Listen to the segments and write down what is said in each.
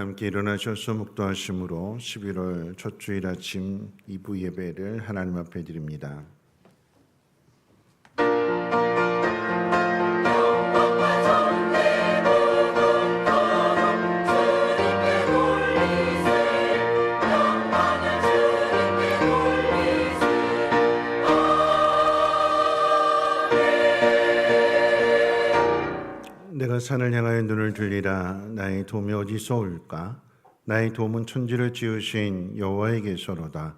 함께 일어나셔서 묵도하심으로 11월 첫 주일 아침 2부 예배를 하나님 앞에 드립니다. 내가 산을 향하여 눈을 들리라. 나의 도움이 어디서 올까? 나의 도움은 천지를 지으신 여호와에게서로다.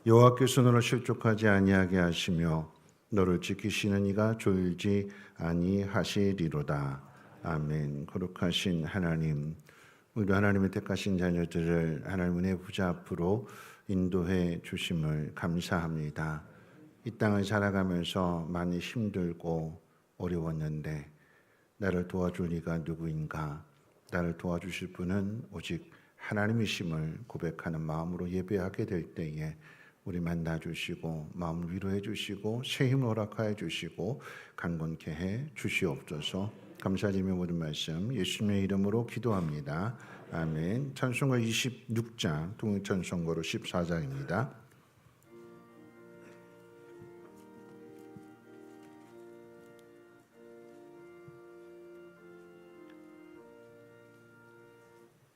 여호와께서 너를 실족하지 아니하게 하시며 너를 지키시는 이가 졸지 아니하시리로다. 아멘. 거룩하신 하나님, 우리 하나님의 택하신 자녀들을 하나님의 부자 앞으로 인도해 주심을 감사합니다. 이 땅을 살아가면서 많이 힘들고 어려웠는데 나를 도와줄 이가 누구인가? 나를 도와주실 분은 오직 하나님이심을 고백하는 마음으로 예배하게 될 때에 우리 만나주시고 마음을 위로해 주시고 새 힘을 허락하여 주시고 강건케 해 주시옵소서. 감사드리며 모든 말씀 예수님의 이름으로 기도합니다. 아멘. 찬송가 26장 통일찬송가로 14장입니다.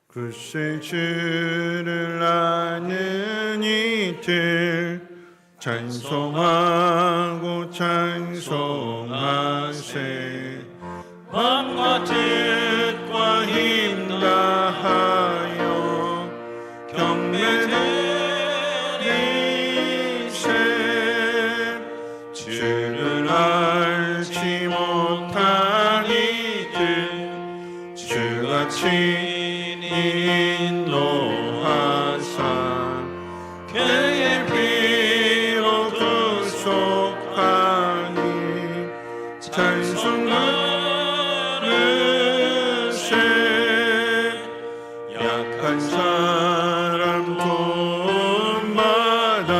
글쎄 주를 아는 이들 찬송하고 찬송하세. 밤과 뜻과 힘 다하여 경배 드리세. 주를 알지 못한 이들 주같이 인도하사 그의 피로 구속하니 찬송 그릇에 약한 사람 도움받아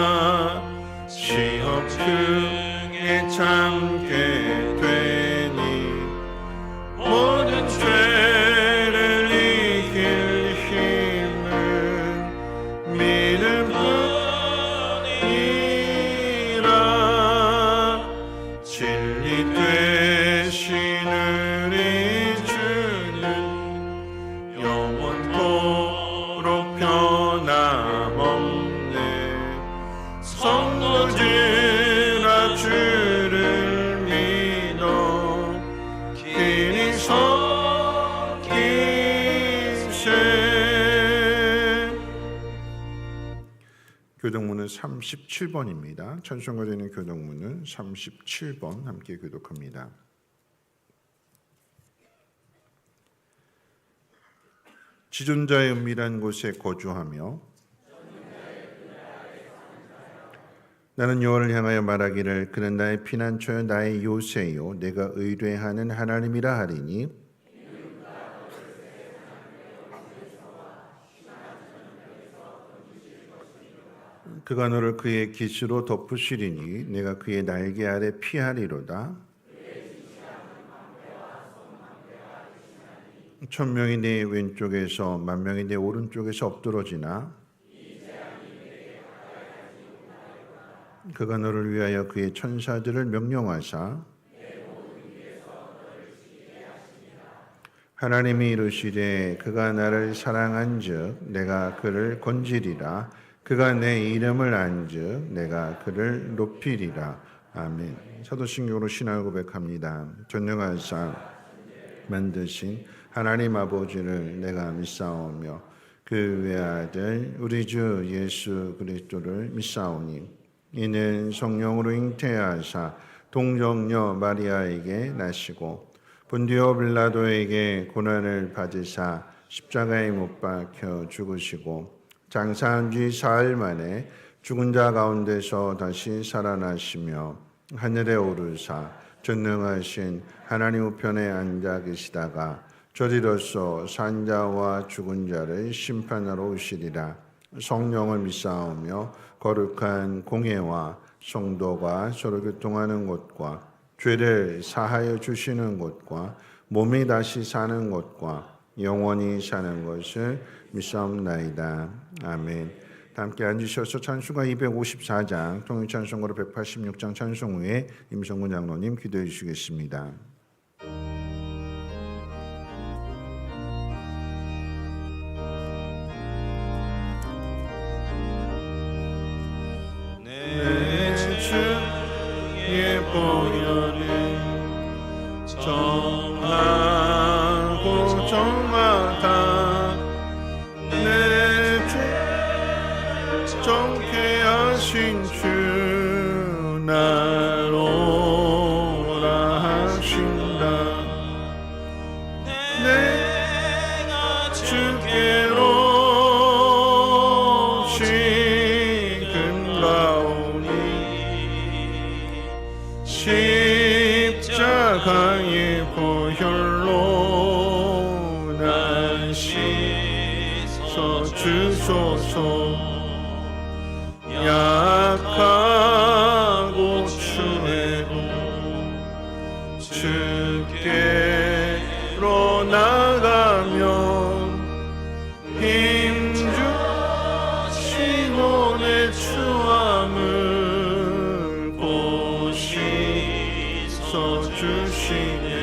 시험 중에 참게 되니 모든 죄를 이길 힘은 믿음뿐이라. 진리 되신 우리 주는 영원토록 변함없네. 성도들아 주를 믿어 길이 교독문은 37번입니다. 찬송가 되는 교독문은 37번 함께 교독합니다. 지존자의 은밀한 곳에 거주하며 나는 여호와를 향하여 말하기를 그는 나의 피난처요 나의 요새요 내가 의뢰하는 하나님이라 하리니 그가 너를 그의 깃으로 덮으시리니 내가 그의 날개 아래 피하리로다. 1000명이 내 왼쪽에서 10,000명이 내 오른쪽에서 엎드러지나 그가 너를 위하여 그의 천사들을 명령하사 하나님이 이르시되 그가 나를 사랑한즉 내가 그를 건지리라. 그가 내 이름을 안즉 내가 그를 높이리라. 아멘. 사도신경으로 신앙을 고백합니다. 전능하사 만드신 하나님 아버지를 내가 믿사오며 그 외아들 우리 주 예수 그리스도를 믿사오니 이는 성령으로 잉태하사 동정녀 마리아에게 나시고 본디오 빌라도에게 고난을 받으사 십자가에 못 박혀 죽으시고 장사한 지 사흘 만에 죽은 자 가운데서 다시 살아나시며 하늘에 오르사 전능하신 하나님 우편에 앉아 계시다가 저리로서 산자와 죽은 자를 심판하러 오시리라. 성령을 믿사오며 거룩한 공회와 성도가 서로 교통하는 곳과 죄를 사하여 주시는 곳과 몸이 다시 사는 곳과 영원히 사는 것을 믿사옵나이다. 아멘. 다 함께 앉으셔서 찬송가 254장 통일찬송가로 186장 찬송 후에 임성근 장로님 기도해 주시겠습니다. 내 주의 보혈을 정하고 정하다 내 주 정케하신 주 나로라 하신다. 내가 주께로 지금 가오니 십자가의 보혈로 날 씻어 주소서. 약하고 추해도 주께로 나가면 힘주시고 내 추함을 보시서 주시네.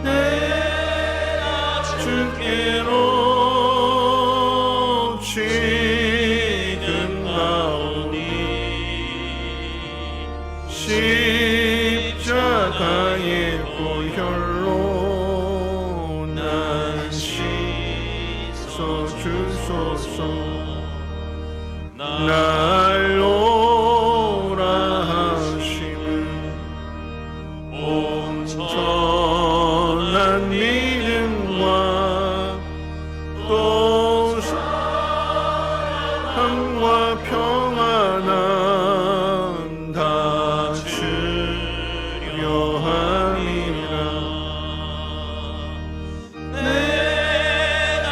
내가 주께로 지금 가오니 십자가의 보혈로 날 씻어 주소서. 날로라 하심은 온전한 믿음과 또 사랑과 평안함 다 주려 함이라. 내가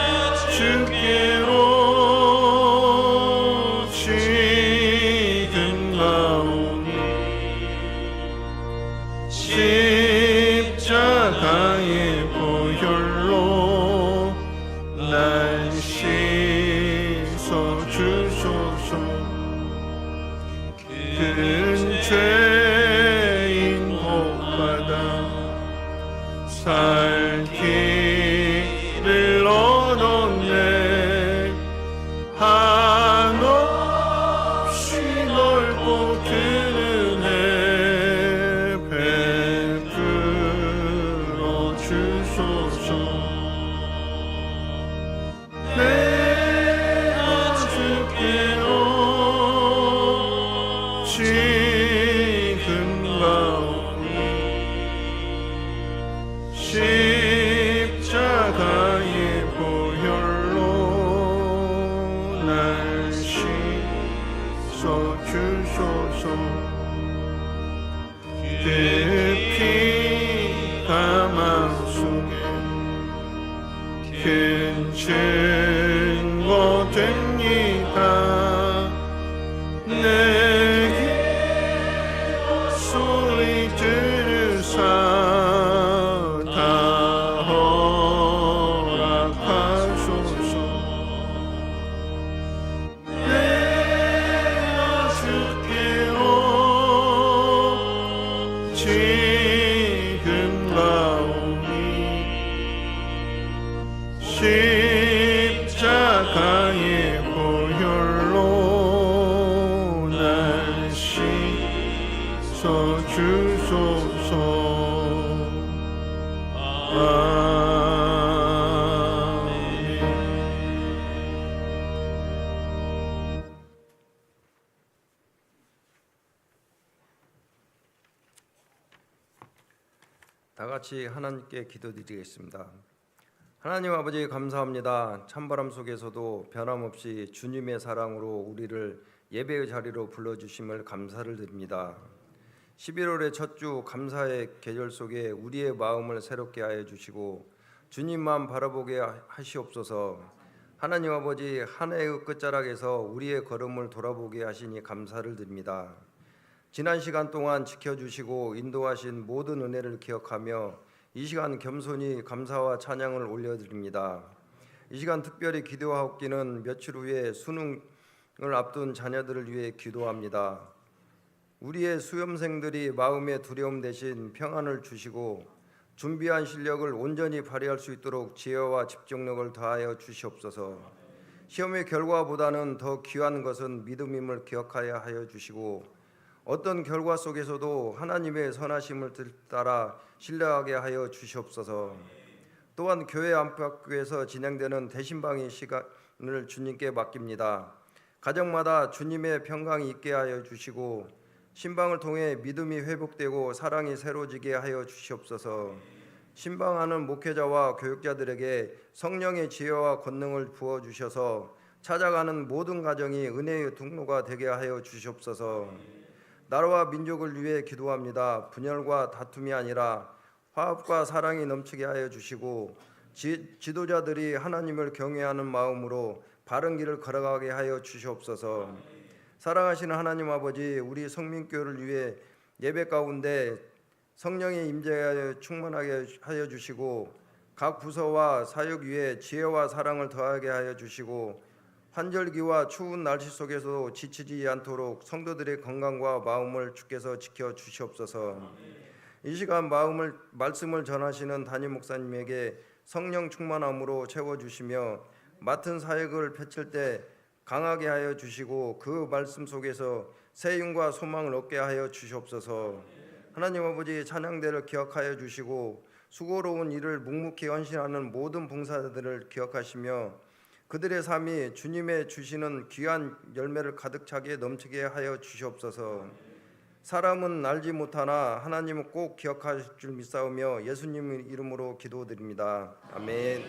주께로 지금 가오니 십자가의 보혈로 날 씻어 주소서. 큰 죄인 복받아 살 길을 얻었네. 한없이 넓고 큰 은혜 베풀어 주소서. 내가 주께로 지금 가오니 십자가의 보혈로 날 씻어 주소서. 깊이 가망 속에 큰 증거 됩니다. 내게 소리 들으사 다 허락하소서. 내가 주께로 지금 가오니 십자가의 보혈로 날 씻어 주소서. 다 같이 하나님께 기도드리겠습니다. 하나님 아버지 감사합니다. 찬바람 속에서도 변함없이 주님의 사랑으로 우리를 예배의 자리로 불러주심을 감사를 드립니다. 11월의 첫 주 감사의 계절 속에 우리의 마음을 새롭게 하여 주시고 주님만 바라보게 하시옵소서. 하나님 아버지 한 해의 끝자락에서 우리의 걸음을 돌아보게 하시니 감사를 드립니다. 지난 시간 동안 지켜주시고 인도하신 모든 은혜를 기억하며 이 시간 겸손히 감사와 찬양을 올려드립니다. 이 시간 특별히 기도하옵기는 며칠 후에 수능을 앞둔 자녀들을 위해 기도합니다. 우리의 수험생들이 마음의 두려움 대신 평안을 주시고 준비한 실력을 온전히 발휘할 수 있도록 지혜와 집중력을 더하여 주시옵소서. 시험의 결과보다는 더 귀한 것은 믿음임을 기억하여 하여 주시고 어떤 결과 속에서도 하나님의 선하심을 따라 신뢰하게 하여 주시옵소서. 또한 교회 안팎에서 진행되는 대신방위 시간을 주님께 맡깁니다. 가정마다 주님의 평강이 있게 하여 주시고 신방을 통해 믿음이 회복되고 사랑이 새로지게 하여 주시옵소서. 신방하는 목회자와 교육자들에게 성령의 지혜와 권능을 부어 주셔서 찾아가는 모든 가정이 은혜의 통로가 되게 하여 주시옵소서. 나라와 민족을 위해 기도합니다. 분열과 다툼이 아니라 화합과 사랑이 넘치게 하여 주시고 지도자들이 하나님을 경외하는 마음으로 바른 길을 걸어가게 하여 주시옵소서. 사랑하시는 하나님 아버지, 우리 성민교회를 위해 예배 가운데 성령의 임재하여 충만하게 하여 주시고 각 부서와 사역 위에 지혜와 사랑을 더하게 하여 주시고 환절기와 추운 날씨 속에서도 지치지 않도록 성도들의 건강과 마음을 주께서 지켜 주시옵소서. 이 시간 말씀을 전하시는 담임 목사님에게 성령 충만함으로 채워주시며 맡은 사역을 펼칠 때 강하게 하여 주시고 그 말씀 속에서 새 힘과 소망을 얻게 하여 주시옵소서. 하나님 아버지, 찬양대를 기억하여 주시고 수고로운 일을 묵묵히 헌신하는 모든 봉사자들을 기억하시며 그들의 삶이 주님의 주시는 귀한 열매를 가득 차게 넘치게 하여 주시옵소서. 사람은 알지 못하나 하나님은 꼭 기억하실 줄 믿사오며 예수님 이름으로 기도드립니다. 아멘.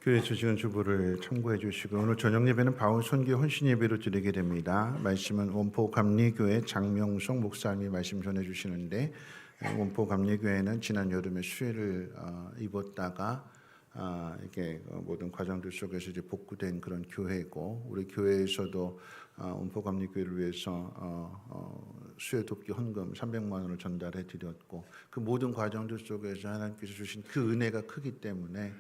교회 주시는 주보를 참고해 주시고 오늘 저녁 예배는 바울 선교 헌신 예배로 드리게 됩니다. 말씀은 원포 감리교회 장명성 목사님이 말씀 전해 주시는데 원포 감리교회는 지난 여름에 수해를 입었다가 이게 모든 과정들 속에서 이제 복구된 그런 교회고 우리 교회에서도 원포 감리교회를 위해서 수해 돕기 헌금 300만 원을 전달해 드렸고 그 모든 과정들 속에서 하나님께서 주신 그 은혜가 크기 때문에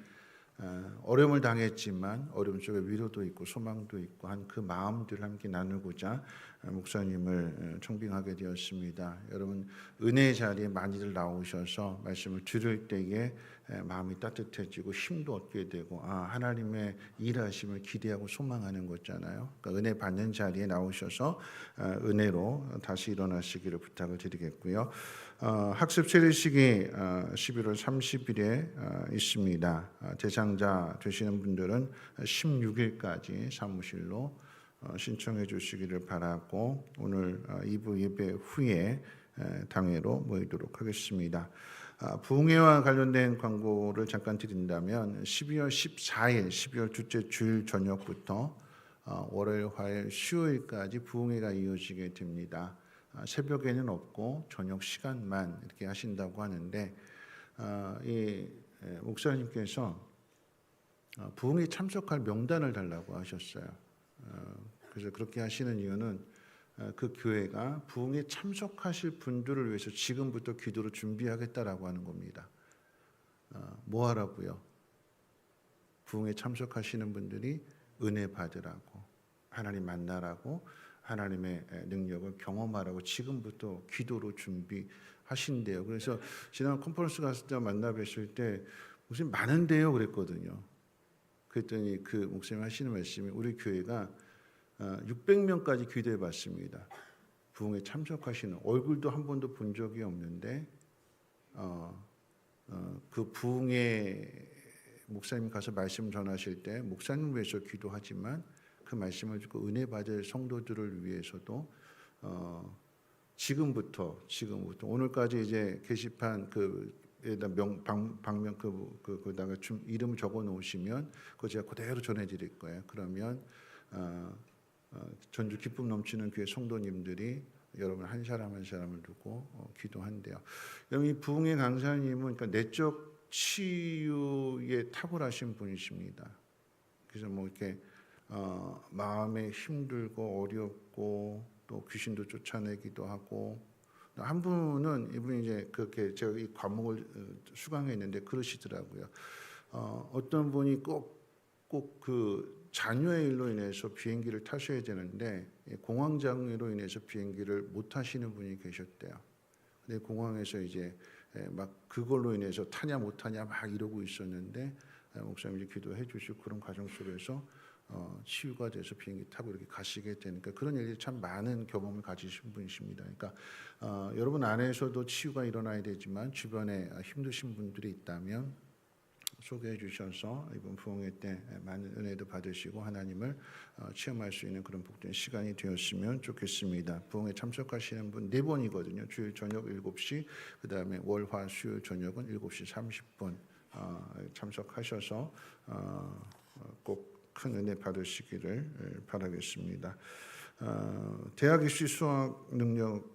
어려움을 당했지만 어려움 속에 위로도 있고 소망도 있고 한 그 마음들을 함께 나누고자 목사님을 청빙하게 되었습니다. 여러분 은혜의 자리에 많이들 나오셔서 말씀을 들을 때에 마음이 따뜻해지고 힘도 얻게 되고 하나님의 일하심을 기대하고 소망하는 거잖아요. 그러니까 은혜 받는 자리에 나오셔서 은혜로 다시 일어나시기를 부탁을 드리겠고요. 학습 세례식이 11월 30일에 있습니다. 대상자 되시는 분들은 16일까지 사무실로 신청해 주시기를 바라고 오늘 2부 예배 후에 당회로 모이도록 하겠습니다. 부흥회와 관련된 광고를 잠깐 드린다면 12월 14일 12월 둘째 주일 저녁부터 월요일, 화요일, 수요일까지 부흥회가 이어지게 됩니다. 새벽에는 없고 저녁 시간만 이렇게 하신다고 하는데 이 목사님께서 부흥회 참석할 명단을 달라고 하셨어요. 그래서 그렇게 하시는 이유는 그 교회가 부흥회 참석하실 분들을 위해서 지금부터 기도를 준비하겠다라고 하는 겁니다. 뭐 하라고요? 부흥회 참석하시는 분들이 은혜 받으라고, 하나님 만나라고, 하나님의 능력을 경험하라고 지금부터 기도로 준비하신대요. 그래서 지난 컨퍼런스 갔을 때 만나 뵀을 때 무슨 많은데요 그랬거든요. 그랬더니 그 목사님 하시는 말씀이 우리 교회가 600명까지 기도해 봤습니다. 부흥에 참석하시는 얼굴도 한 번도 본 적이 없는데 그 부흥에 목사님 가서 말씀 전하실 때 목사님 위해서 기도하지만 그 말씀을 듣고 은혜 받을 성도들을 위해서도 지금부터 오늘까지 이제 게시판 에다 방명 그다가 좀 이름을 적어 놓으시면 그거 제가 그대로 전해드릴 거예요. 그러면 전주 기쁨 넘치는 교회 성도님들이 여러분 한 사람 한 사람을 두고 기도한대요. 여러분 이 부흥의 강사님은 그러니까 내적 치유에 탁월하신 분이십니다. 그래서 뭐 이렇게 마음에 힘들고 어렵고 또 귀신도 쫓아내기도 하고 한 분은 이분이 이제 그렇게 제가 이 과목을 수강했는데 그러시더라고요. 어떤 분이 꼭 그 자녀의 일로 인해서 비행기를 타셔야 되는데 공황장애로 인해서 비행기를 못 타시는 분이 계셨대요. 근데 공항에서 이제 막 그걸로 인해서 타냐 못 타냐 막 이러고 있었는데 목사님이 기도해 주시고 그런 과정 속에서 치유가 돼서 비행기 타고 이렇게 가시게 되니까 그런 일이 참 많은 경험을 가지신 분이십니다. 그러니까 여러분 안에서도 치유가 일어나야 되지만 주변에 힘드신 분들이 있다면 소개해 주셔서 이번 부흥회 때 많은 은혜도 받으시고 하나님을 체험할 수 있는 그런 복된 시간이 되었으면 좋겠습니다. 부흥회 참석하시는 분 4번이거든요. 주일 저녁 7시, 그 다음에 월, 화, 수요일 저녁은 7시 30분 참석하셔서 꼭 큰 은혜 받으시기를 바라겠습니다. 대학 입시 수학 능력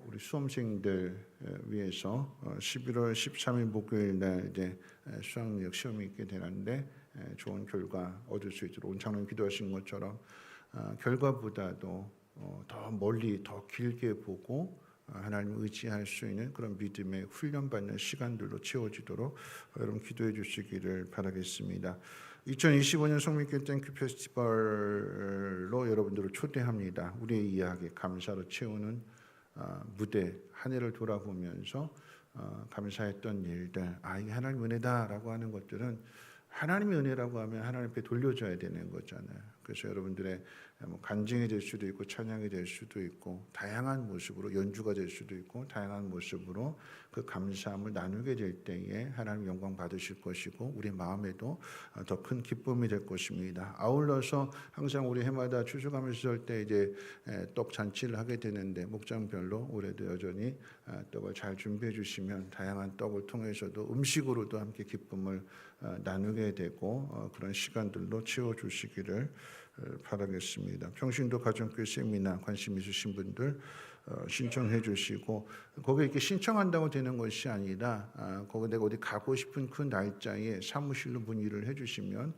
우리 수험생들 위해서 11월 13일 목요일 날 이제 수학 능력 시험이 있게 되는데 좋은 결과 얻을 수 있도록 온창론 기도하신 것처럼 결과보다도 더 멀리 더 길게 보고 하나님을 의지할 수 있는 그런 믿음의 훈련받는 시간들로 채워지도록 여러분 기도해 주시기를 바라겠습니다. 2025년 성민교회 땡큐 페스티벌로 여러분들을 초대합니다. 우리의 이야기 감사로 채우는 무대 한 해를 돌아보면서 감사했던 일들 이게 하나님 은혜다라고 하는 것들은 하나님의 은혜라고 하면 하나님 앞에 돌려줘야 되는 거잖아요. 그래서 여러분들의 간증이 될 수도 있고 찬양이 될 수도 있고 다양한 모습으로 연주가 될 수도 있고 다양한 모습으로 그 감사함을 나누게 될 때에 하나님 영광 받으실 것이고 우리 마음에도 더 큰 기쁨이 될 것입니다. 아울러서 항상 우리 해마다 추수감사 할 때 이제 떡 잔치를 하게 되는데 목장별로 올해도 여전히 떡을 잘 준비해 주시면 다양한 떡을 통해서도 음식으로도 함께 기쁨을 나누게 되고 그런 시간들로 채워 주시기를 바라겠습니다. 평신도 가정교회 세미나 관심 있으신 분들 신청해 주시고 거기 이렇게 신청한다고 되는 것이 아니라 거기 내가 어디 가고 싶은 그 날짜에 사무실로 문의를 해주시면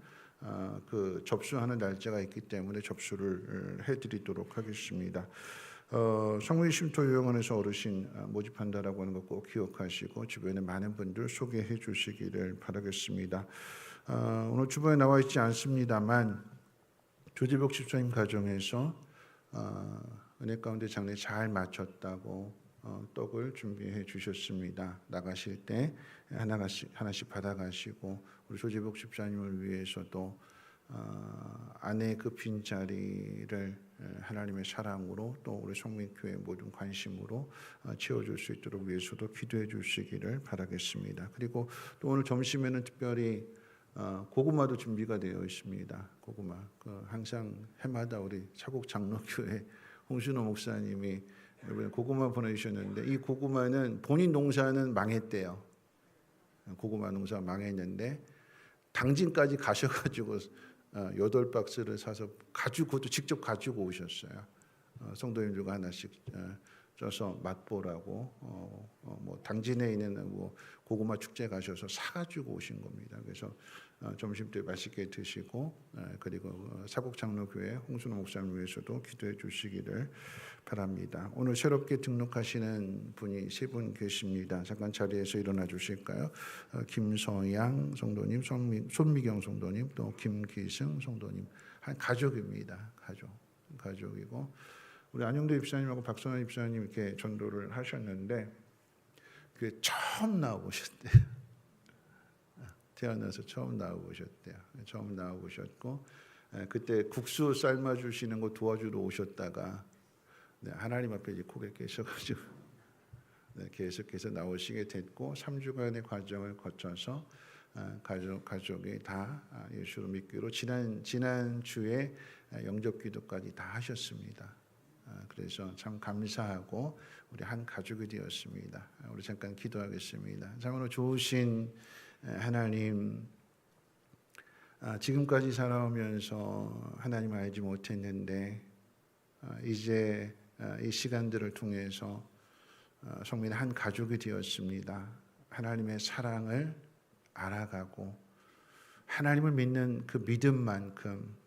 그 접수하는 날짜가 있기 때문에 접수를 해드리도록 하겠습니다. 성모심토요양원에서 어르신 모집한다라고 하는 거 꼭 기억하시고 주변에 많은 분들 소개해 주시기를 바라겠습니다. 오늘 주변에 나와 있지 않습니다만 조재복 집사님 가정에서 은혜 가운데 장례 잘 마쳤다고 떡을 준비해 주셨습니다. 나가실 때 하나씩 받아가시고 우리 조재복 집사님을 위해서도 아내의 그 빈자리를 하나님의 사랑으로 또 우리 성민교회 모든 관심으로 채워줄 수 있도록 위해서도 기도해 주시기를 바라겠습니다. 그리고 또 오늘 점심에는 특별히 고구마도 준비가 되어 있습니다. 고구마 항상 해마다 우리 차곡 장로교회 홍순호 목사님이 이번에 고구마 보내주셨는데 이 고구마는 본인 농사는 망했대요. 고구마 농사 망했는데 당진까지 가셔가지고 8박스를 사서 그것도 직접 가지고 오셨어요. 성도님들과 하나씩 쪄서 맛보라고 뭐 당진에 있는 뭐 고구마 축제 가셔서 사가지고 오신 겁니다. 그래서 점심 때 맛있게 드시고 그리고 사곡장로교회 홍순호 목사님 위해서도 기도해 주시기를 바랍니다. 오늘 새롭게 등록하시는 분이 3분 계십니다. 잠깐 자리에서 일어나 주실까요? 김서양 성도님, 손미경 성도님, 또 김기승 성도님, 한 가족입니다. 가족이고 우리 안영대 입사님하고 박선환 입사님 이렇게 전도를 하셨는데 그게 처음 나오셨대요. 태어나서 처음 나오셨대요. 처음 나오셨고 그때 국수 삶아 주시는 거 도와주러 오셨다가 하나님 앞에 이제 고개 깨셔가지고 계속해서 나오시게 됐고 3주간의 과정을 거쳐서 가족이 다 예수를 믿기로 지난 주에 영접기도까지 다 하셨습니다. 그래서 참 감사하고 우리 한 가족이 되었습니다. 우리 잠깐 기도하겠습니다. 참으로 좋으신 하나님, 지금까지 살아오면서 하나님 알지 못했는데 이제 이 시간들을 통해서 성민 한 가족이 되었습니다. 하나님의 사랑을 알아가고 하나님을 믿는 그 믿음만큼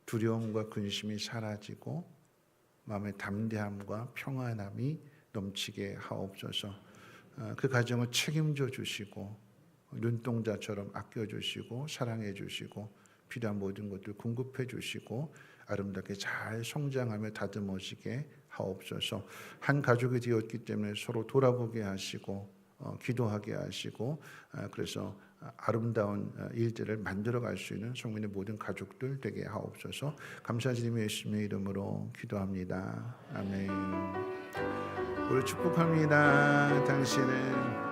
두려움과 근심이 사라지고 마음의 담대함과 평안함이 넘치게 하옵소서. 그 가정을 책임져 주시고 눈동자처럼 아껴주시고 사랑해주시고 필요한 모든 것들 공급해 주시고 아름답게 잘 성장하며 다듬어지게 하옵소서. 한 가족이 되었기 때문에 서로 돌아보게 하시고 기도하게 하시고 그래서 아름다운 일들을 만들어갈 수 있는 성민의 모든 가족들 되게 하옵소서. 감사드리며 예수님의 이름으로 기도합니다. 아멘. 우리 축복합니다. 당신은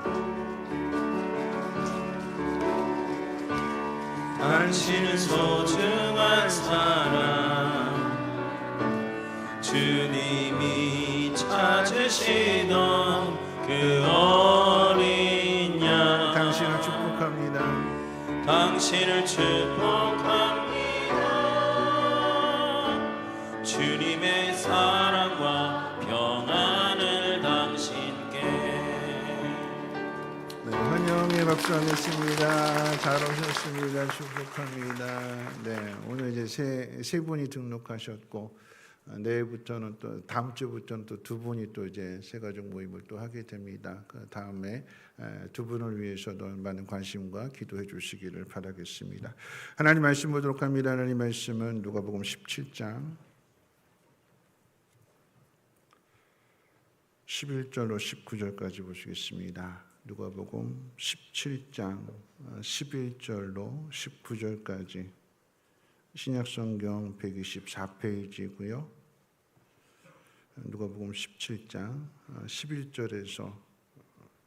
소중한 사람, 주님이 찾으시던 그 어린 양. 당신을 축복합니다. 당신을 축복합니다. 주님의 사랑과 평안을 당신께. 네, 환영의 박수 하겠습니다. 잘 오셨습니다. 축복합니다. 네, 오늘 이제 세 분이 등록하셨고 내일부터는 또 다음 주부터는 또 두 분이 또 이제 새 가족 모임을 또 하게 됩니다. 그 다음에 두 분을 위해서도 많은 관심과 기도해 주시기를 바라겠습니다. 하나님 말씀 보도록 합니다. 하나님 말씀은 누가복음 17장 11절로 19절까지 보시겠습니다. 누가복음 17장 11절로 19절까지 신약성경 124페이지고요. 누가복음 17장 11절에서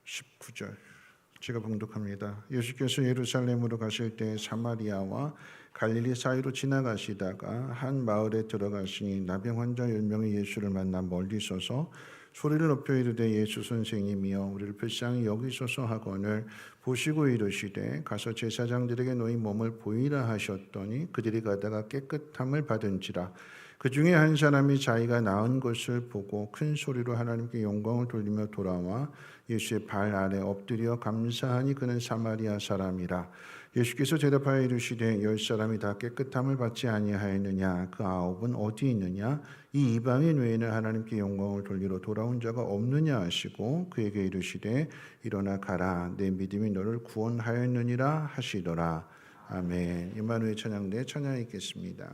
19절 제가 봉독합니다. 예수께서 예루살렘으로 가실 때 사마리아와 갈릴리 사이로 지나가시다가 한 마을에 들어가시니 나병 환자 10명이 예수를 만나 멀리 서서 소리를 높여 이르되 예수 선생님이여 우리를 불쌍히 여기소서 하거늘 보시고 이르시되 가서 제사장들에게 너희 몸을 보이라 하셨더니 그들이 가다가 깨끗함을 받은지라. 그 중에 한 사람이 자기가 나은 것을 보고 큰 소리로 하나님께 영광을 돌리며 돌아와 예수의 발 아래 엎드려 감사하니 그는 사마리아 사람이라. 예수께서 대답하여 이르시되 10사람이 다 깨끗함을 받지 아니하였느냐? 그 9은 어디 있느냐? 이 이방인 외에는 하나님께 영광을 돌리러 돌아온 자가 없느냐 하시고 그에게 이르시되 일어나 가라 내 믿음이 너를 구원하였느니라 하시더라. 아멘. 임마누엘 찬양대 찬양 읽겠습니다.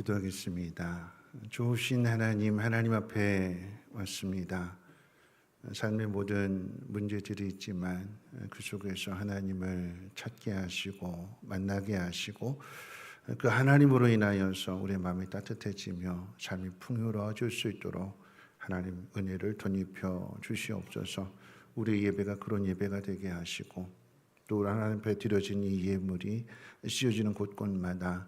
기도하겠습니다. 좋으신 하나님, 하나님 앞에 왔습니다. 삶의 모든 문제들이 있지만 그 속에서 하나님을 찾게 하시고 만나게 하시고 그 하나님으로 인하여서 우리의 마음이 따뜻해지며 삶이 풍요로워질 수 있도록 하나님 은혜를 덧입혀 주시옵소서. 우리의 예배가 그런 예배가 되게 하시고 또 하나님 앞에 드려진 이 예물이 씌워지는 곳곳마다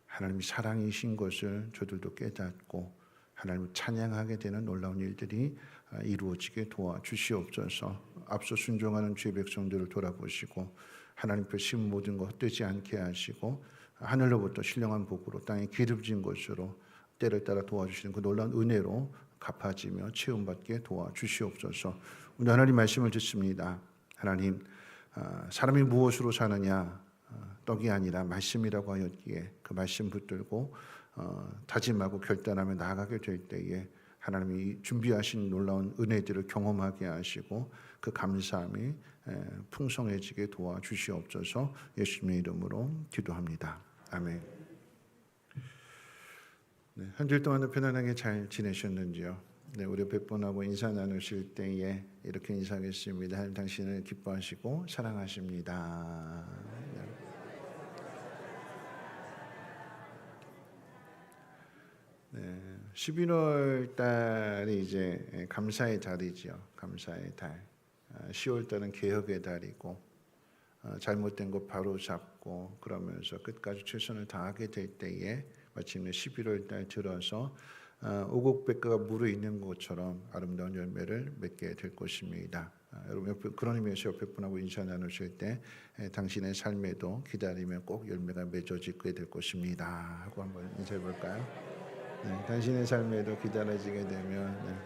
하나님이 사랑이신 것을 저들도 깨닫고 하나님을 찬양하게 되는 놀라운 일들이 이루어지게 도와주시옵소서. 앞서 순종하는 주의 백성들을 돌아보시고 하나님 앞에 심 모든 것 헛되지 않게 하시고 하늘로부터 신령한 복으로 땅에 기름진 것으로 때를 따라 도와주시는 그 놀라운 은혜로 갚아지며 채움받게 도와주시옵소서. 오늘 하나님 말씀을 듣습니다. 하나님, 사람이 무엇으로 사느냐 떡이 아니라 말씀이라고 하였기에 그 말씀 붙들고 다짐하고 결단하며 나아가게 될 때에 하나님이 준비하신 놀라운 은혜들을 경험하게 하시고 그 감사함이 풍성해지게 도와주시옵소서. 예수님의 이름으로 기도합니다. 아멘. 네, 한 주일 동안 편안하게 잘 지내셨는지요? 네, 우리 100번하고 인사 나누실 때에 이렇게 인사하겠습니다. 하나님 당신을 기뻐하시고 사랑하십니다. 네, 11월 달이 이제 감사의 달이지요. 감사의 달. 10월 달은 개혁의 달이고 잘못된 것 바로 잡고 그러면서 끝까지 최선을 다하게 될 때에 마침내 11월 달 들어서 오곡백과가 무르익는 것처럼 아름다운 열매를 맺게 될 것입니다. 여러분 그런 의미에서 옆에 분하고 인사 나누실 때 당신의 삶에도 기다리면 꼭 열매가 맺어지게 될 것입니다 하고 한번 인사해 볼까요? 네, 당신의 삶에도 기다려지게 되면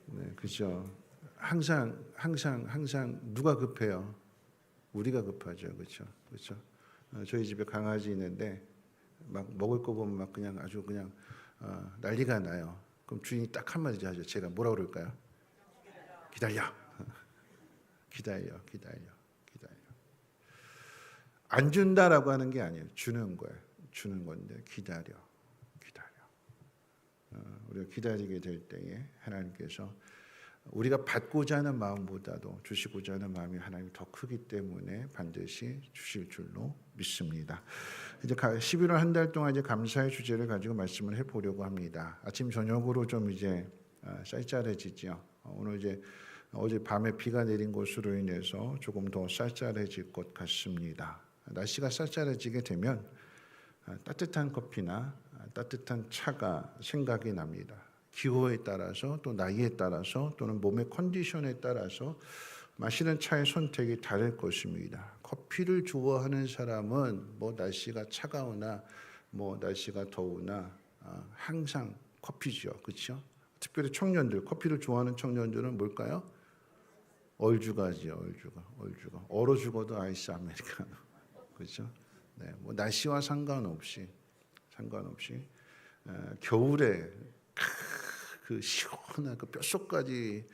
네, 그죠. 항상 누가 급해요? 우리가 급하죠, 그렇죠, 그렇죠. 저희 집에 강아지 있는데 막 먹을 거 보면 막 그냥 아주 그냥 난리가 나요. 그럼 주인이 딱 한마디 하죠. 제가 뭐라 그럴까요? 기다려. 기다려. 안 준다라고 하는 게 아니에요. 주는 거예요. 주는 건데 기다려. 우리가 기다리게 될 때에 하나님께서 우리가 받고자 하는 마음보다도 주시고자 하는 마음이 하나님이 더 크기 때문에 반드시 주실 줄로 믿습니다. 이제 11월 한 달 동안 이제 감사의 주제를 가지고 말씀을 해보려고 합니다. 아침 저녁으로 좀 이제 쌀쌀해지죠. 오늘 이제 어제 밤에 비가 내린 것으로 인해서 조금 더 쌀쌀해질 것 같습니다. 날씨가 쌀쌀해지게 되면 따뜻한 커피나 따뜻한 차가 생각이 납니다. 기호에 따라서 또 나이에 따라서 또는 몸의 컨디션에 따라서 마시는 차의 선택이 다를 것입니다. 커피를 좋아하는 사람은 뭐 날씨가 차가우나 뭐 날씨가 더우나 항상 커피죠, 그렇죠? 특별히 청년들, 커피를 좋아하는 청년들은 뭘까요? 얼죽아지요, 얼죽아. 얼어 죽어도 아이스 아메리카노, 그렇죠? 네, 뭐 날씨와 상관없이 겨울에 그 시원한 그 뼛속까지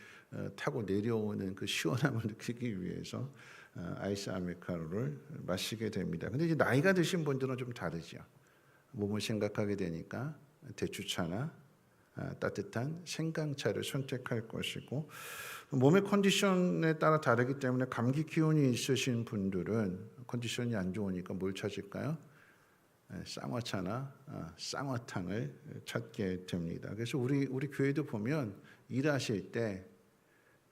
타고 내려오는 그 시원함을 느끼기 위해서 아이스 아메리카노를 마시게 됩니다. 근데 이제 나이가 드신 분들은 좀 다르죠. 몸을 생각하게 되니까 대추차나 따뜻한 생강차를 선택할 것이고 몸의 컨디션에 따라 다르기 때문에 감기 기운이 있으신 분들은 컨디션이 안 좋으니까 뭘 찾을까요? 쌍화차나 쌍화탕을 찾게 됩니다. 그래서 우리 교회도 보면 일하실 때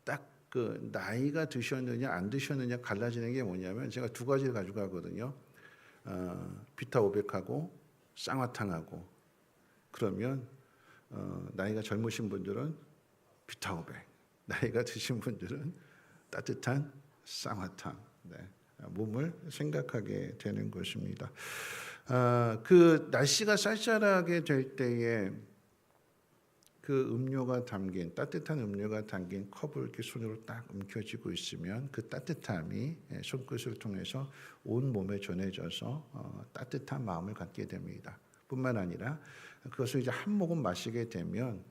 딱 그 나이가 드셨느냐 안 드셨느냐 갈라지는 게 뭐냐면 제가 두 가지를 가지고 가거든요. 비타 500하고 쌍화탕하고 그러면 나이가 젊으신 분들은 비타 500, 나이가 드신 분들은 따뜻한 쌍화탕. 네, 몸을 생각하게 되는 것입니다. 그 날씨가 쌀쌀하게 될 때에 그 음료가 담긴 따뜻한 음료가 담긴 컵을 이렇게 손으로 딱 움켜쥐고 있으면 그 따뜻함이 손끝을 통해서 온 몸에 전해져서 따뜻한 마음을 갖게 됩니다. 뿐만 아니라 그것을 이제 한 모금 마시게 되면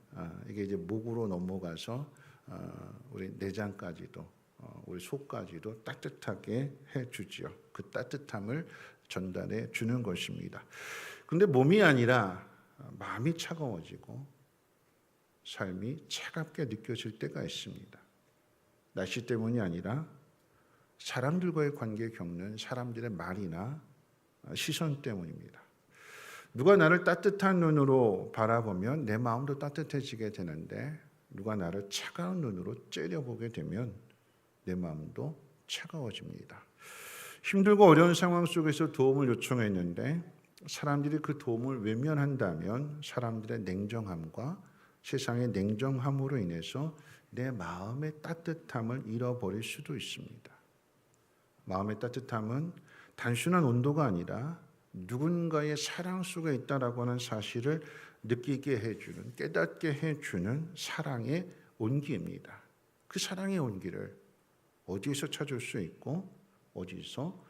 이게 이제 목으로 넘어가서 우리 내장까지도 우리 속까지도 따뜻하게 해주지요. 그 따뜻함을 전달해 주는 것입니다. 그런데 몸이 아니라 마음이 차가워지고 삶이 차갑게 느껴질 때가 있습니다. 날씨 때문이 아니라 사람들과의 관계에 겪는 사람들의 말이나 시선 때문입니다. 누가 나를 따뜻한 눈으로 바라보면 내 마음도 따뜻해지게 되는데 누가 나를 차가운 눈으로 째려보게 되면 내 마음도 차가워집니다. 힘들고 어려운 상황 속에서 도움을 요청했는데 사람들이 그 도움을 외면한다면 사람들의 냉정함과 세상의 냉정함으로 인해서 내 마음의 따뜻함을 잃어버릴 수도 있습니다. 마음의 따뜻함은 단순한 온도가 아니라 누군가의 사랑 속에 있다라고 하는 사실을 느끼게 해주는, 깨닫게 해주는 사랑의 온기입니다. 그 사랑의 온기를 어디에서 찾을 수 있고 어디서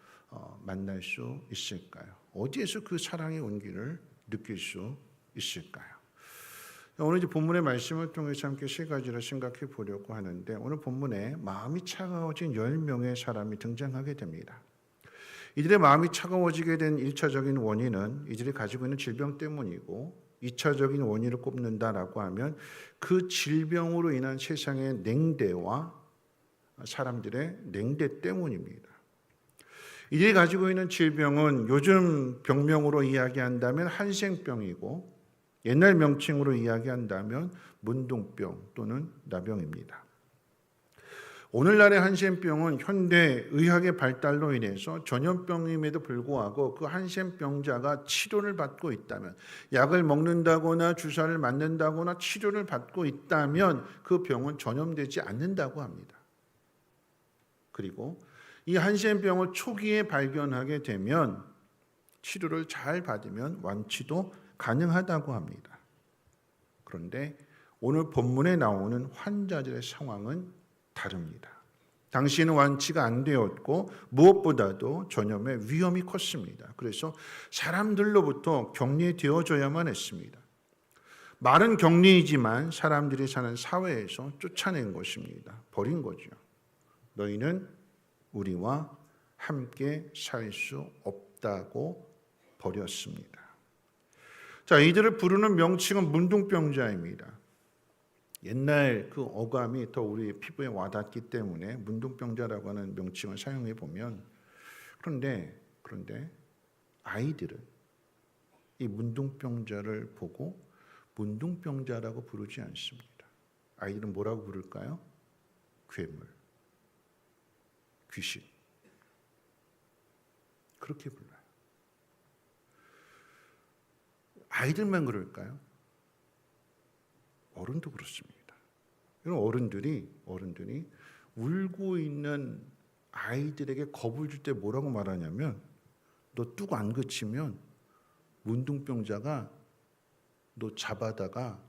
만날 수 있을까요? 어디에서 그 사랑의 온기를 느낄 수 있을까요? 오늘 이제 본문의 말씀을 통해서 함께 세 가지를 생각해 보려고 하는데 오늘 본문에 마음이 차가워진 10명의 사람이 등장하게 됩니다. 이들의 마음이 차가워지게 된 1차적인 원인은 이들이 가지고 있는 질병 때문이고 2차적인 원인을 꼽는다라고 하면 그 질병으로 인한 세상의 냉대와 사람들의 냉대 때문입니다. 이들이 가지고 있는 질병은 요즘 병명으로 이야기한다면 한센병이고 옛날 명칭으로 이야기한다면 문둥병 또는 나병입니다. 오늘날의 한센병은 현대 의학의 발달로 인해서 전염병임에도 불구하고 그 한센병자가 치료를 받고 있다면, 약을 먹는다거나 주사를 맞는다거나 치료를 받고 있다면 그 병은 전염되지 않는다고 합니다. 그리고 이 한센병을 초기에 발견하게 되면 치료를 잘 받으면 완치도 가능하다고 합니다. 그런데 오늘 본문에 나오는 환자들의 상황은 다릅니다. 당시에는 완치가 안 되었고 무엇보다도 전염의 위험이 컸습니다. 그래서 사람들로부터 격리되어져야만 했습니다. 말은 격리이지만 사람들이 사는 사회에서 쫓아낸 것입니다. 버린 거죠. 너희는 우리와 함께 살 수 없다고 버렸습니다. 자, 이들을 부르는 명칭은 문둥병자입니다. 옛날 그 어감이 더 우리 피부에 와닿기 때문에 문둥병자라고 하는 명칭을 사용해 보면 그런데 아이들은 이 문둥병자를 보고 문둥병자라고 부르지 않습니다. 아이들은 뭐라고 부를까요? 괴물, 귀신, 그렇게 불러요. 아이들만 그럴까요? 어른도 그렇습니다. 이런 어른들이 울고 있는 아이들에게 겁을 줄 때 뭐라고 말하냐면 너 뚝 안 그치면 문둥병자가 너 잡아다가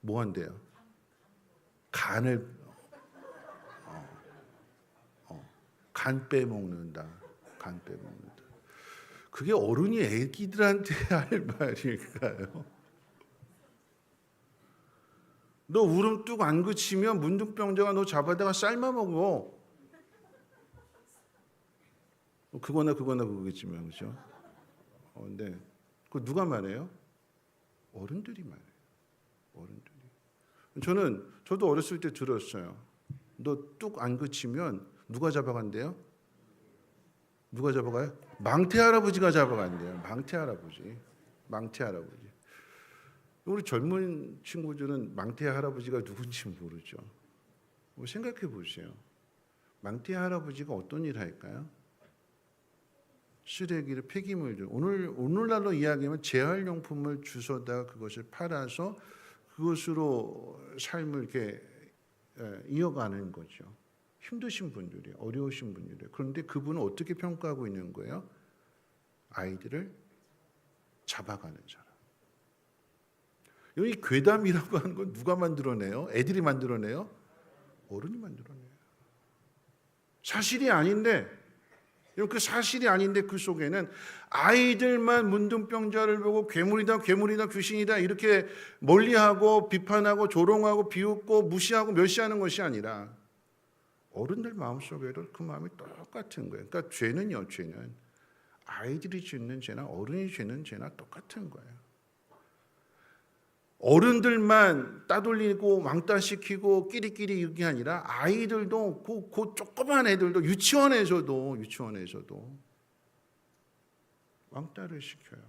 뭐 한대요? 간을 간 빼먹는다. 간 빼먹는다. 그게 어른이 애기들한테 할 말일까요? 너 울음 뚝 안 그치면 문둥병자가 너 잡아다가 삶아 먹어. 그거나 그거겠지만 그렇죠? 근데 그 누가 말해요? 어른들이 말해요. 어른들이. 저도 어렸을 때 들었어요. 너 뚝 안 그치면 누가 잡아간대요? 누가 잡아가요? 망태 할아버지가 잡아간대요. 망태 할아버지. 우리 젊은 친구들은 망태 할아버지가 누군지 모르죠. 생각해 보세요. 망태 할아버지가 어떤 일을 할까요? 쓰레기를 폐기물들 오늘날로 이야기하면 재활용품을 주워다 그것을 팔아서 그것으로 삶을 이렇게 이어가는 거죠. 힘드신 분들이, 어려우신 분들이. 그런데 그분은 어떻게 평가하고 있는 거예요? 아이들을 잡아가는 사람. 이 괴담이라고 하는 건 누가 만들어내요? 애들이 만들어내요? 어른이 만들어내요. 사실이 아닌데, 그 사실이 아닌데 그 속에는 아이들만 문둥병자를 보고 괴물이다, 귀신이다 이렇게 멀리하고 비판하고 조롱하고 비웃고 무시하고 멸시하는 것이 아니라 어른들 마음속에도 그 마음이 똑같은 거예요. 그러니까 죄는 아이들이 짓는 죄나 어른이 짓는 죄나 똑같은 거예요. 어른들만 따돌리고 왕따시키고 끼리끼리 이게 아니라 아이들도 그 조그만 애들도 유치원에서도 왕따를 시켜요.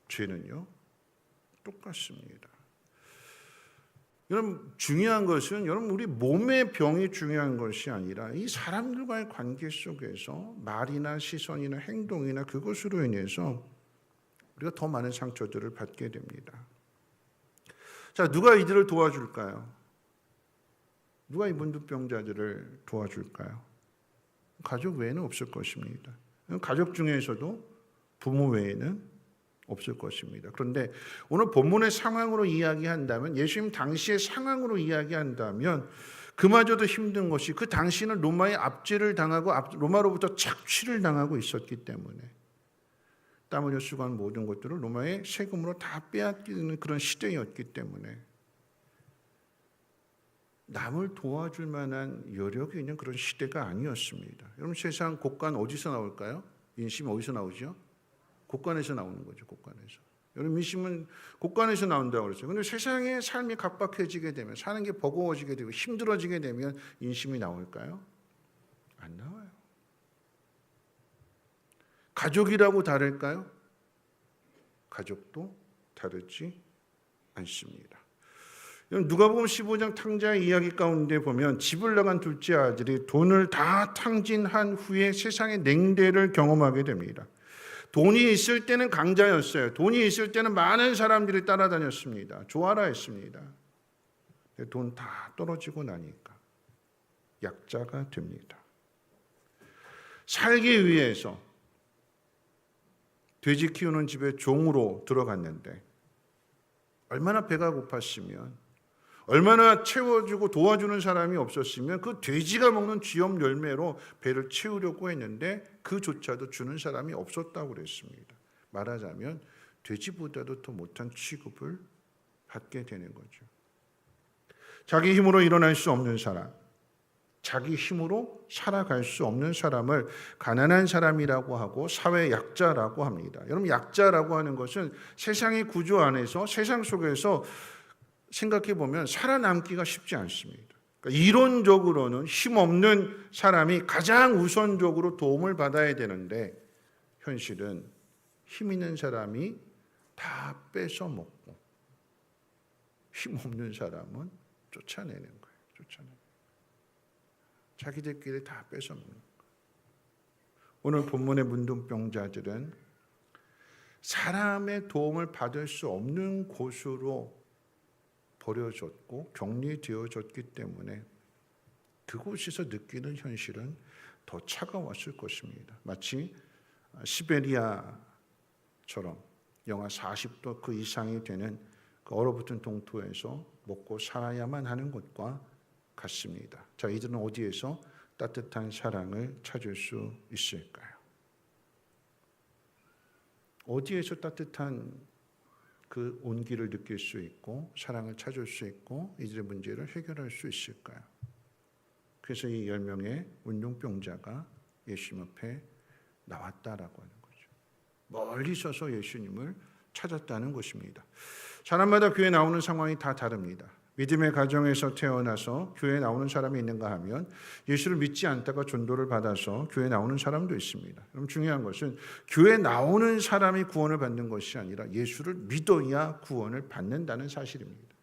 죄는요 똑같습니다. 여러분 중요한 것은 여러분 우리 몸의 병이 중요한 것이 아니라 이 사람들과의 관계 속에서 말이나 시선이나 행동이나 그것으로 인해서 우리가 더 많은 상처들을 받게 됩니다. 자, 누가 이들을 도와줄까요? 누가 이 문둥병자들을 도와줄까요? 가족 외에는 없을 것입니다. 가족 중에서도 부모 외에는 없을 것입니다. 그런데 오늘 본문의 상황으로 이야기한다면, 예수님 당시의 상황으로 이야기한다면 그마저도 힘든 것이 그 당시는 로마의 압제를 당하고 로마로부터 착취를 당하고 있었기 때문에 땀 흘려 수고한 모든 것들을 로마의 세금으로 다 빼앗기는 그런 시대였기 때문에 남을 도와줄 만한 여력이 있는 그런 시대가 아니었습니다. 여러분 세상 곳간 어디서 나올까요? 인심이 어디서 나오죠? 곳간에서 나오는 거죠. 곳간에서. 여러분 민심은 곳간에서 나온다고 그랬어요. 그런데 세상의 삶이 각박해지게 되면, 사는 게 버거워지게 되고 힘들어지게 되면 인심이 나올까요? 안 나와요. 가족이라고 다를까요? 가족도 다르지 않습니다. 누가복음 15장 탕자의 이야기 가운데 보면 집을 나간 둘째 아들이 돈을 다 탕진한 후에 세상의 냉대를 경험하게 됩니다. 돈이 있을 때는 강자였어요. 돈이 있을 때는 많은 사람들이 따라다녔습니다. 좋아라 했습니다. 돈 다 떨어지고 나니까 약자가 됩니다. 살기 위해서 돼지 키우는 집에 종으로 들어갔는데 얼마나 배가 고팠으면, 얼마나 채워주고 도와주는 사람이 없었으면 그 돼지가 먹는 쥐염 열매로 배를 채우려고 했는데 그조차도 주는 사람이 없었다고 그랬습니다. 말하자면 돼지보다도 더 못한 취급을 받게 되는 거죠. 자기 힘으로 일어날 수 없는 사람, 자기 힘으로 살아갈 수 없는 사람을 가난한 사람이라고 하고 사회 약자라고 합니다. 여러분 약자라고 하는 것은 세상의 구조 안에서, 세상 속에서 생각해 보면 살아남기가 쉽지 않습니다. 그러니까 이론적으로는 힘없는 사람이 가장 우선적으로 도움을 받아야 되는데 현실은 힘 있는 사람이 다 뺏어 먹고 힘없는 사람은 쫓아내는 거예요. 쫓아내는. 자기들끼리 다 뺏어먹는 거예요. 오늘 본문의 문둥병자들은 사람의 도움을 받을 수 없는 곳으로 버려졌고 격리되어졌기 때문에 그곳에서 느끼는 현실은 더 차가웠을 것입니다. 마치 시베리아처럼 영하 40도 그 이상이 되는 그 얼어붙은 동토에서 먹고 살아야만 하는 것과 같습니다. 자, 이들은 어디에서 따뜻한 사랑을 찾을 수 있을까요? 어디에서 따뜻한 그 온기를 느낄 수 있고 사랑을 찾을 수 있고 이들의 문제를 해결할 수 있을까요? 그래서 이 10명의 문둥병자가 예수님 앞에 나왔다라고 하는 거죠. 멀리 서서 예수님을 찾았다는 것입니다. 사람마다 교회에 나오는 상황이 다 다릅니다. 믿음의 가정에서 태어나서 교회에 나오는 사람이 있는가 하면 예수를 믿지 않다가 전도를 받아서 교회에 나오는 사람도 있습니다. 그럼 중요한 것은 교회에 나오는 사람이 구원을 받는 것이 아니라 예수를 믿어야 구원을 받는다는 사실입니다.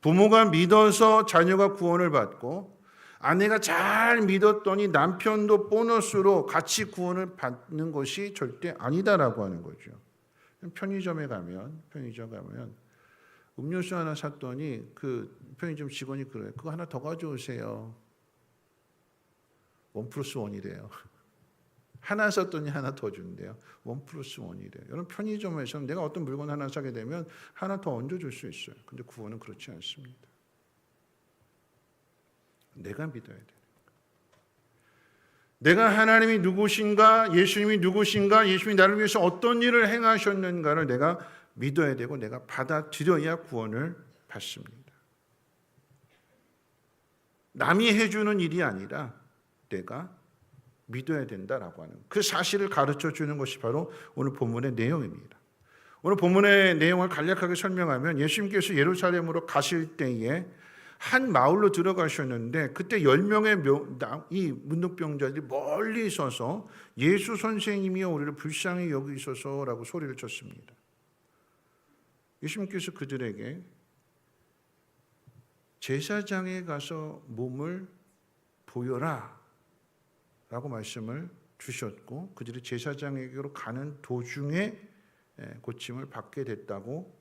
부모가 믿어서 자녀가 구원을 받고 아내가 잘 믿었더니 남편도 보너스로 같이 구원을 받는 것이 절대 아니다라고 하는 거죠. 편의점에 가면 음료수 하나 샀더니 그 편의점 직원이 그래요. 그거 하나 더 가져오세요. 1+1이래요. 하나 샀더니 하나 더 준대요. 1+1이래요. 여러분 편의점에서는 내가 어떤 물건 하나 사게 되면 하나 더 얹어줄 수 있어요. 근데 구원은 그렇지 않습니다. 내가 믿어야 돼요. 내가 하나님이 누구신가, 예수님이 누구신가, 예수님이 나를 위해서 어떤 일을 행하셨는가를 내가 믿어야 되고 내가 받아들여야 구원을 받습니다. 남이 해주는 일이 아니라 내가 믿어야 된다라고 하는 그 사실을 가르쳐 주는 것이 바로 오늘 본문의 내용입니다. 오늘 본문의 내용을 간략하게 설명하면 예수님께서 예루살렘으로 가실 때에 한 마을로 들어가셨는데 그때 10명의 이 문둥병자들이 멀리 서서 예수 선생님이여 우리를 불쌍히 여기소서라고 소리를 쳤습니다. 예수님께서 그들에게 제사장에 가서 몸을 보여라 라고 말씀을 주셨고 그들이 제사장에게로 가는 도중에 고침을 받게 됐다고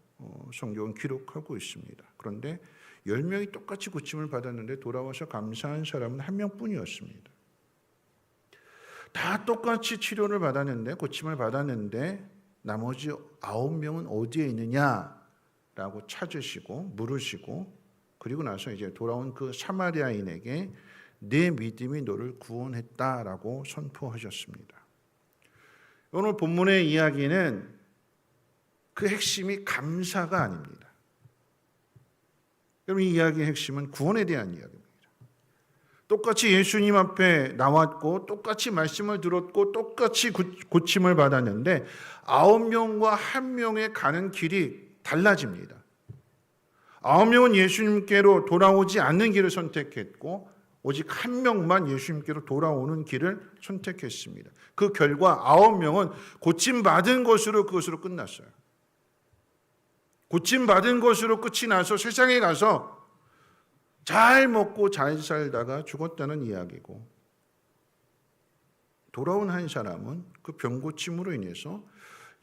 성경은 기록하고 있습니다. 그런데 10명이 똑같이 고침을 받았는데 돌아와서 감사한 사람은 한 명뿐이었습니다. 다 똑같이 치료를 받았는데 고침을 받았는데 나머지 9명은 어디에 있느냐라고 찾으시고 물으시고 그리고 나서 이제 돌아온 그 사마리아인에게 내 믿음이 너를 구원했다라고 선포하셨습니다. 오늘 본문의 이야기는 그 핵심이 감사가 아닙니다. 여러분 이 이야기의 핵심은 구원에 대한 이야기입니다. 똑같이 예수님 앞에 나왔고 똑같이 말씀을 들었고 똑같이 고침을 받았는데 9명과 1명에 가는 길이 달라집니다. 9명은 예수님께로 돌아오지 않는 길을 선택했고 오직 1명만 예수님께로 돌아오는 길을 선택했습니다. 그 결과 9명은 고침받은 것으로 그것으로 끝났어요. 고침받은 것으로 끝이 나서 세상에 가서 잘 먹고 잘 살다가 죽었다는 이야기고 돌아온 한 사람은 그 병고침으로 인해서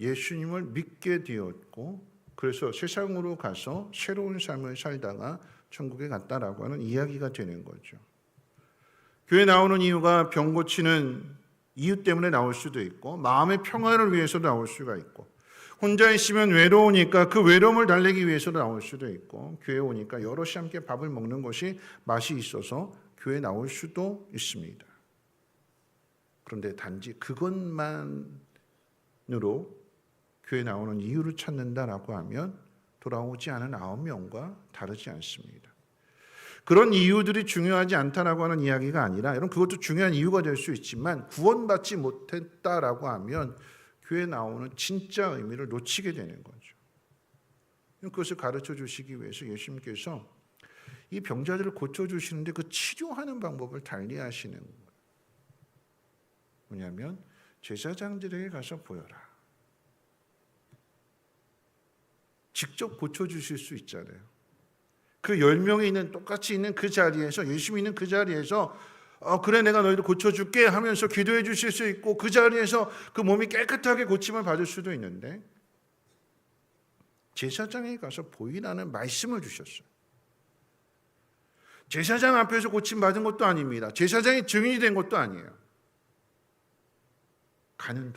예수님을 믿게 되었고 그래서 세상으로 가서 새로운 삶을 살다가 천국에 갔다라고 하는 이야기가 되는 거죠. 교회 나오는 이유가 병 고치는 이유 때문에 나올 수도 있고 마음의 평화를 위해서 나올 수가 있고 혼자 있으면 외로우니까 그 외로움을 달래기 위해서 나올 수도 있고 교회 오니까 여럿이 함께 밥을 먹는 것이 맛이 있어서 교회 나올 수도 있습니다. 그런데 단지 그것만으로 교회 나오는 이유를 찾는다라고 하면 돌아오지 않은 9명과 다르지 않습니다. 그런 이유들이 중요하지 않다라고 하는 이야기가 아니라 여러분 그것도 중요한 이유가 될 수 있지만 구원받지 못했다라고 하면 교회 나오는 진짜 의미를 놓치게 되는 거죠. 그것을 가르쳐 주시기 위해서 예수님께서 이 병자들을 고쳐주시는데 그 치료하는 방법을 달리하시는 거예요. 뭐냐면 제사장들에게 가서 보여라. 직접 고쳐주실 수 있잖아요. 그 10명이 있는 똑같이 있는 그 자리에서 예수님이 있는 그 자리에서 그래 내가 너희들 고쳐줄게 하면서 기도해 주실 수 있고 그 자리에서 그 몸이 깨끗하게 고침을 받을 수도 있는데 제사장에 가서 보이라는 말씀을 주셨어요. 제사장 앞에서 고침받은 것도 아닙니다. 제사장이 증인이 된 것도 아니에요. 가는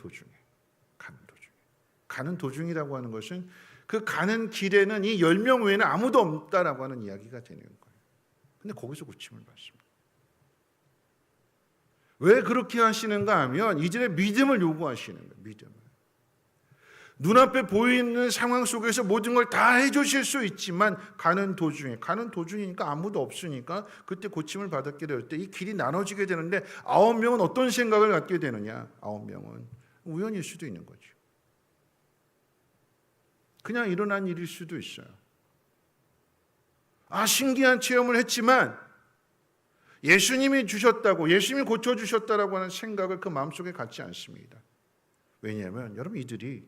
도중이라고 하는 것은 그 가는 길에는 이 10명 외에는 아무도 없다라고 하는 이야기가 되는 거예요. 근데 거기서 고침을 받습니다. 왜 그렇게 하시는가 하면 이들의 믿음을 요구하시는 거예요. 믿음을. 눈앞에 보이는 상황 속에서 모든 걸 다 해주실 수 있지만 가는 도중이니까 아무도 없으니까 그때 고침을 받았게 될 때 이 길이 나눠지게 되는데 9명은 어떤 생각을 갖게 되느냐. 9명은 우연일 수도 있는 거죠. 그냥 일어난 일일 수도 있어요. 신기한 체험을 했지만 예수님이 주셨다고 예수님이 고쳐주셨다라고 하는 생각을 그 마음속에 갖지 않습니다. 왜냐하면 여러분 이들이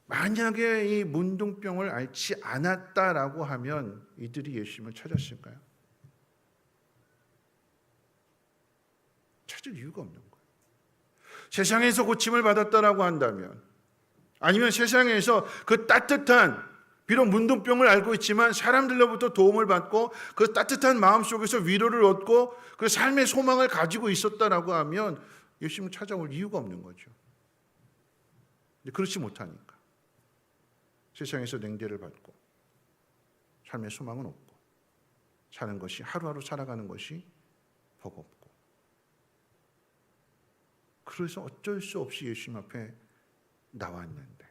만약에 이 문둥병을 앓지 않았다라고 하면 이들이 예수님을 찾았을까요? 찾을 이유가 없는 거예요. 세상에서 고침을 받았다라고 한다면 아니면 세상에서 그 따뜻한 비록 문둥병을 앓고 있지만 사람들로부터 도움을 받고 그 따뜻한 마음 속에서 위로를 얻고 그 삶의 소망을 가지고 있었다라고 하면 예수님을 찾아올 이유가 없는 거죠. 근데 그렇지 못하니까 세상에서 냉대를 받고 삶의 소망은 없고 사는 것이 하루하루 살아가는 것이 버겁고 그래서 어쩔 수 없이 예수님 앞에 나왔는데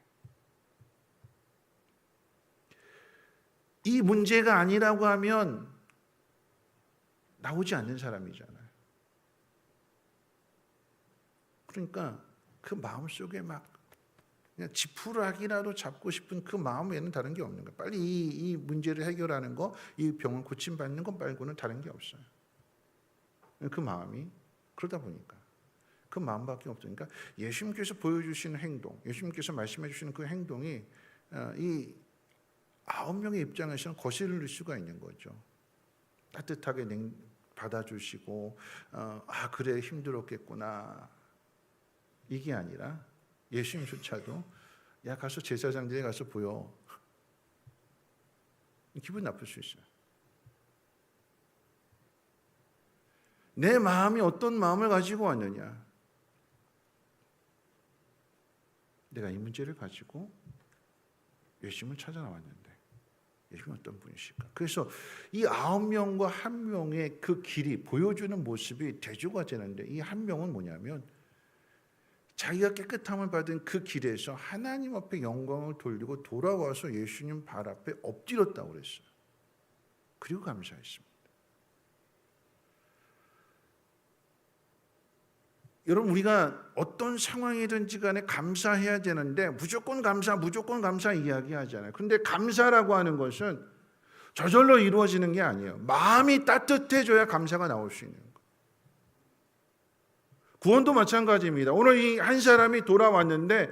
이 문제가 아니라고 하면 나오지 않는 사람이잖아요. 그러니까 그 마음 속에 막 그냥 지푸라기라도 잡고 싶은 그 마음에는 다른 게 없는 거예요. 빨리 이 문제를 해결하는 거, 이 병을 고침받는 것 말고는 다른 게 없어요. 그 마음이 그러다 보니까 그 마음밖에 없으니까 예수님께서 보여주시는 행동, 예수님께서 말씀해 주시는 그 행동이 이 9명의 입장에서는 거슬릴 수가 있는 거죠. 따뜻하게 받아주시고 그래 힘들었겠구나 이게 아니라 예수님조차도 야 가서 제사장들에 가서 보여. 기분 나쁠 수 있어요. 내 마음이 어떤 마음을 가지고 왔느냐. 내가 이 문제를 가지고 예수님을 찾아 나왔는데 예수님은 어떤 분이실까? 그래서 이 9명과 1명의 그 길이 보여주는 모습이 대조가 되는데 이 1명은 뭐냐면 자기가 깨끗함을 받은 그 길에서 하나님 앞에 영광을 돌리고 돌아와서 예수님 발 앞에 엎드렸다고 그랬어요. 그리고 감사했습니다. 여러분 우리가 어떤 상황이든지 간에 감사해야 되는데 무조건 감사 이야기하잖아요. 그런데 감사라고 하는 것은 저절로 이루어지는 게 아니에요. 마음이 따뜻해져야 감사가 나올 수 있는 거예요. 구원도 마찬가지입니다. 오늘 이 한 사람이 돌아왔는데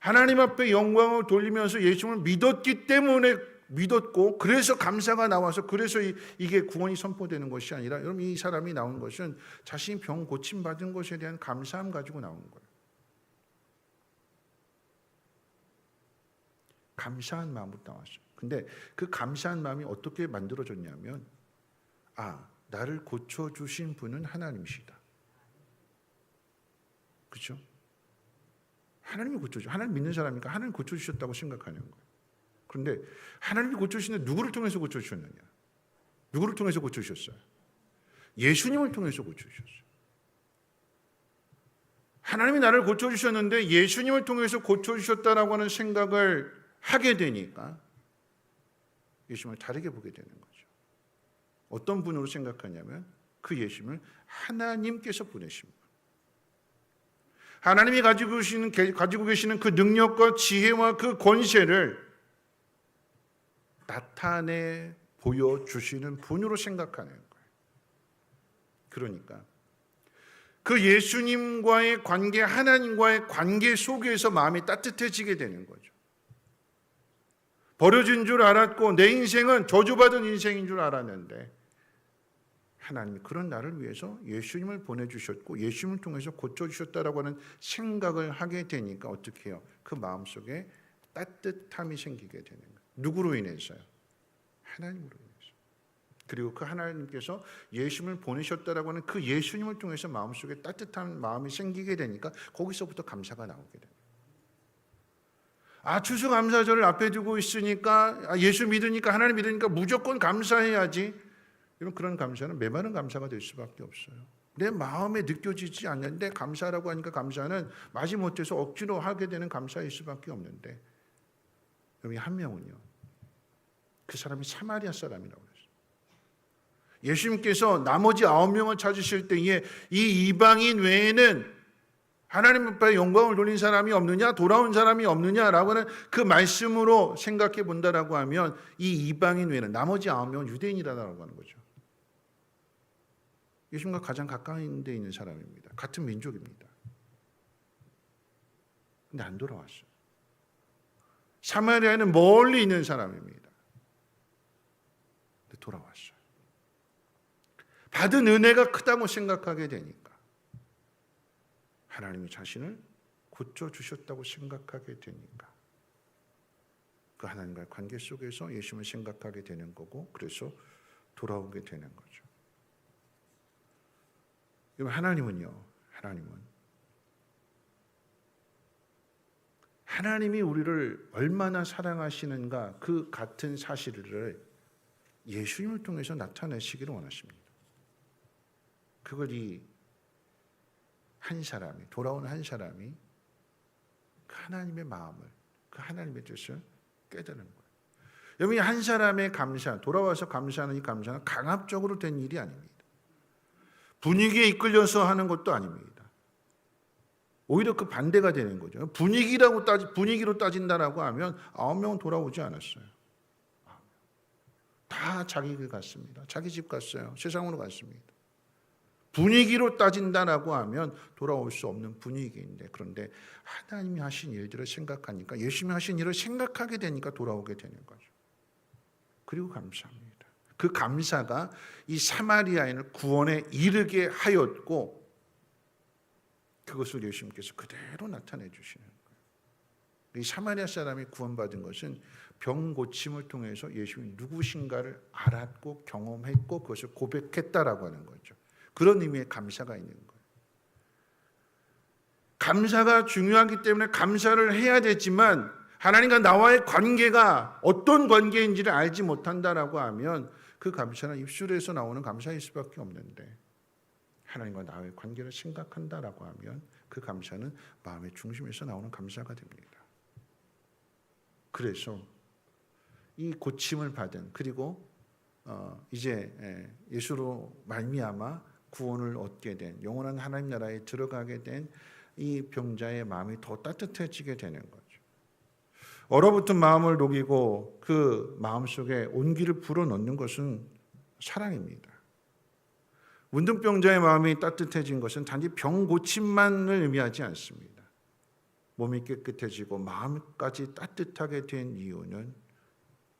하나님 앞에 영광을 돌리면서 예수님을 믿었기 때문에 믿었고 그래서 감사가 나와서 그래서 이게 구원이 선포되는 것이 아니라 여러분 이 사람이 나온 것은 자신이 병 고침받은 것에 대한 감사함 가지고 나온 거예요. 감사한 마음으로 나왔어요. 근데 그 감사한 마음이 어떻게 만들어졌냐면 나를 고쳐주신 분은 하나님이시다. 그렇죠? 하나님이 고쳐주죠. 하나님 믿는 사람이니까 하나님 고쳐주셨다고 생각하는 거예요. 그런데 하나님이 고쳐주시는데 누구를 통해서 고쳐주셨느냐? 누구를 통해서 고쳐주셨어요? 예수님을 통해서 고쳐주셨어요. 하나님이 나를 고쳐주셨는데 예수님을 통해서 고쳐주셨다라고 하는 생각을 하게 되니까 예수님을 다르게 보게 되는 거죠. 어떤 분으로 생각하냐면 그 예수님을 하나님께서 보내신 분. 하나님이 가지고 계시는 그 능력과 지혜와 그 권세를 나타내 보여주시는 분으로 생각하는 거예요. 그러니까 그 예수님과의 관계, 하나님과의 관계 속에서 마음이 따뜻해지게 되는 거죠. 버려진 줄 알았고 내 인생은 저주받은 인생인 줄 알았는데 하나님이 그런 나를 위해서 예수님을 보내주셨고 예수님을 통해서 고쳐주셨다라고 하는 생각을 하게 되니까 어떻게 해요? 그 마음속에 따뜻함이 생기게 되는 거예요. 누구로 인해서요? 하나님으로 인해서. 그리고 그 하나님께서 예수님을 보내셨다라고 하는 그 예수님을 통해서 마음속에 따뜻한 마음이 생기게 되니까 거기서부터 감사가 나오게 돼요. 추수감사절을 앞에 두고 있으니까 예수 믿으니까 하나님 믿으니까 무조건 감사해야지. 이런 그런 감사는 메마른 감사가 될 수밖에 없어요. 내 마음에 느껴지지 않는데 감사라고 하니까 감사는 마지못해서 억지로 하게 되는 감사일 수밖에 없는데 여기 한 명은요. 그 사람이 사마리아 사람이라고 그랬어요. 예수님께서 나머지 9명을 찾으실 때에 이 이방인 외에는 하나님 앞에 영광을 돌린 사람이 없느냐, 돌아온 사람이 없느냐라고 하는 그 말씀으로 생각해 본다라고 하면 이 이방인 외에는 나머지 9명은 유대인이라고 하는 거죠. 예수님과 가장 가까이 데 있는 사람입니다. 같은 민족입니다. 근데 안 돌아왔어요. 사마리아에는 멀리 있는 사람입니다. 근데 돌아왔어요. 받은 은혜가 크다고 생각하게 되니까 하나님이 자신을 고쳐주셨다고 생각하게 되니까 그 하나님과의 관계 속에서 예수님을 생각하게 되는 거고 그래서 돌아오게 되는 거죠. 하나님은요. 하나님이 우리를 얼마나 사랑하시는가 그 같은 사실을 예수님을 통해서 나타내시기를 원하십니다. 그걸 이 한 사람이 돌아온 한 사람이 그 하나님의 마음을 그 하나님의 뜻을 깨달은 거예요. 여러분 한 사람의 감사 돌아와서 감사하는 이 감사는 강압적으로 된 일이 아닙니다. 분위기에 이끌려서 하는 것도 아닙니다. 오히려 그 반대가 되는 거죠. 분위기로 따진다라고 하면 9명은 돌아오지 않았어요. 다 자기 길 갔습니다. 자기 집 갔어요. 세상으로 갔습니다. 분위기로 따진다라고 하면 돌아올 수 없는 분위기인데, 그런데 하나님이 하신 일들을 생각하니까, 예수님이 하신 일을 생각하게 되니까 돌아오게 되는 거죠. 그리고 감사합니다. 그 감사가 이 사마리아인을 구원에 이르게 하였고, 그것을 예수님께서 그대로 나타내 주시는 거예요. 이 사마리아 사람이 구원받은 것은 병 고침을 통해서 예수님이 누구신가를 알았고 경험했고 그것을 고백했다라고 하는 거죠. 그런 의미의 감사가 있는 거예요. 감사가 중요하기 때문에 감사를 해야 되지만, 하나님과 나와의 관계가 어떤 관계인지를 알지 못한다라고 하면 그 감사는 입술에서 나오는 감사일 수밖에 없는데, 하나님과 나와의 관계를 생각한다라고 하면 그 감사는 마음의 중심에서 나오는 감사가 됩니다. 그래서 이 고침을 받은, 그리고 이제 예수로 말미암아 구원을 얻게 된, 영원한 하나님 나라에 들어가게 된 이 병자의 마음이 더 따뜻해지게 되는 거죠. 얼어붙은 마음을 녹이고 그 마음속에 온기를 불어넣는 것은 사랑입니다. 문둥병자의 마음이 따뜻해진 것은 단지 병 고침만을 의미하지 않습니다. 몸이 깨끗해지고 마음까지 따뜻하게 된 이유는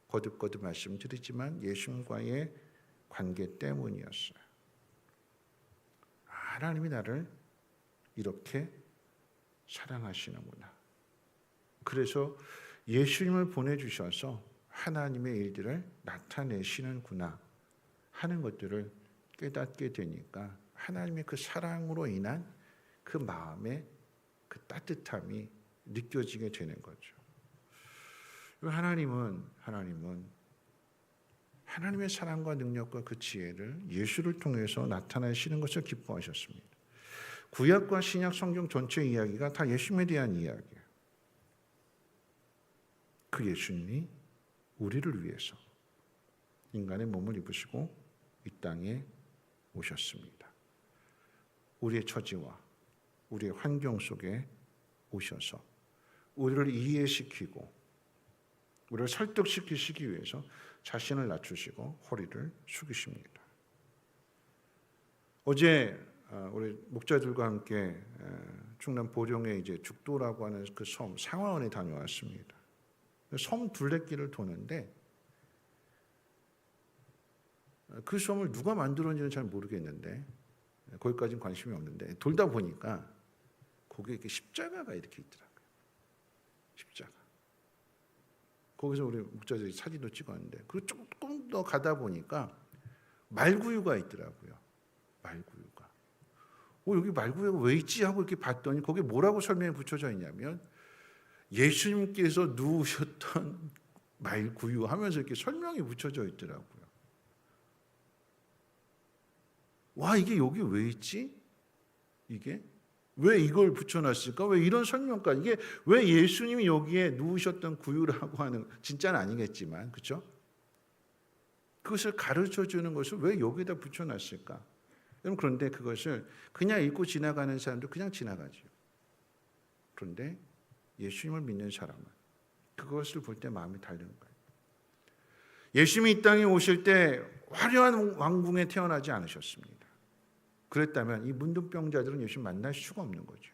거듭거듭 말씀드리지만 예수님과의 관계 때문이었어요. 하나님이 나를 이렇게 사랑하시는구나. 그래서 예수님을 보내주셔서 하나님의 일들을 나타내시는구나 하는 것들을 깨닫게 되니까 하나님의 그 사랑으로 인한 그 마음의 그 따뜻함이 느껴지게 되는 거죠. 하나님은 하나님의 사랑과 능력과 그 지혜를 예수를 통해서 나타내시는 것을 기뻐하셨습니다. 구약과 신약 성경 전체 이야기가 다 예수님에 대한 이야기예요. 그 예수님이 우리를 위해서 인간의 몸을 입으시고 이 땅에 오셨습니다. 우리의 처지와 우리의 환경 속에 오셔서 우리를 이해시키고 우리를 설득시키시기 위해서 자신을 낮추시고 허리를 숙이십니다. 어제 우리 목자들과 함께 충남 보령에 이제 죽도라고 하는 그 섬 상화원에 다녀왔습니다. 섬 둘레길을 도는데 그 섬을 누가 만들었는지는 잘 모르겠는데 거기까지는 관심이 없는데 돌다 보니까 거기에 이렇게 십자가가 이렇게 있더라고요. 십자가. 거기서 우리 목자들이 사진도 찍었는데 그리고 조금 더 가다 보니까 말구유가 있더라고요. 말구유가. 여기 말구유가 왜 있지 하고 이렇게 봤더니 거기에 뭐라고 설명이 붙여져 있냐면 예수님께서 누우셨던 말구유 하면서 이렇게 설명이 붙여져 있더라고요. 와, 이게 여기 왜 있지? 이게 왜 이걸 붙여놨을까? 왜 이런 설명까지? 이게 왜 예수님이 여기에 누우셨던 구유라고 하는, 진짜는 아니겠지만, 그렇죠? 그것을 가르쳐주는 것을 왜 여기다 붙여놨을까? 여러분, 그런데 그것을 그냥 읽고 지나가는 사람도 그냥 지나가죠. 그런데 예수님을 믿는 사람은 그것을 볼 때 마음이 다른 거예요. 예수님이 이 땅에 오실 때 화려한 왕궁에 태어나지 않으셨습니다. 그랬다면 이 문둥병자들은 예수님 만날 수가 없는 거죠.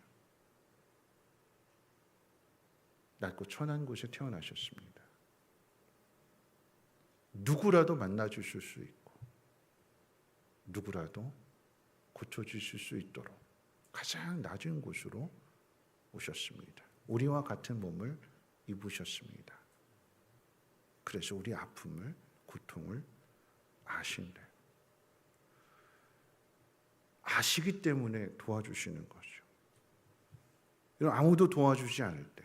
낮고 천한 곳에 태어나셨습니다. 누구라도 만나주실 수 있고 누구라도 고쳐주실 수 있도록 가장 낮은 곳으로 오셨습니다. 우리와 같은 몸을 입으셨습니다. 그래서 우리 아픔을, 고통을 아신대요. 아시기 때문에 도와주시는 거죠. 아무도 도와주지 않을 때,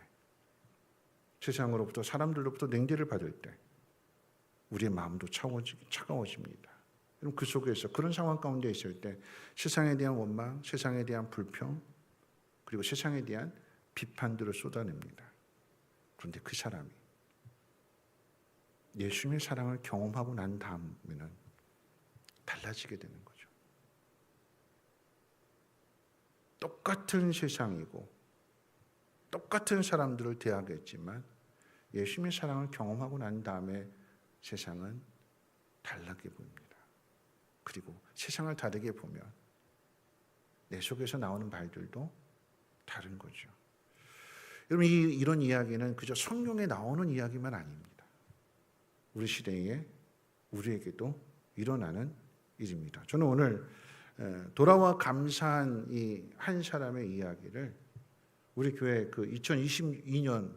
세상으로부터, 사람들로부터 냉대를 받을 때 우리의 마음도 차가워집니다. 그럼 그 속에서, 그런 상황 가운데 있을 때 세상에 대한 원망, 세상에 대한 불평, 그리고 세상에 대한 비판들을 쏟아냅니다. 그런데 그 사람이 예수님의 사랑을 경험하고 난 다음에는 달라지게 되는 거죠. 똑같은 세상이고 똑같은 사람들을 대하겠지만 예수님의 사랑을 경험하고 난 다음에 세상은 달라게 보입니다. 그리고 세상을 다르게 보면 내 속에서 나오는 말들도 다른 거죠. 여러분, 이런 이야기는 그저 성경에 나오는 이야기만 아닙니다. 우리 시대에 우리에게도 일어나는 일입니다. 저는 오늘 돌아와 감사한 이 한 사람의 이야기를 우리 교회 그 2022년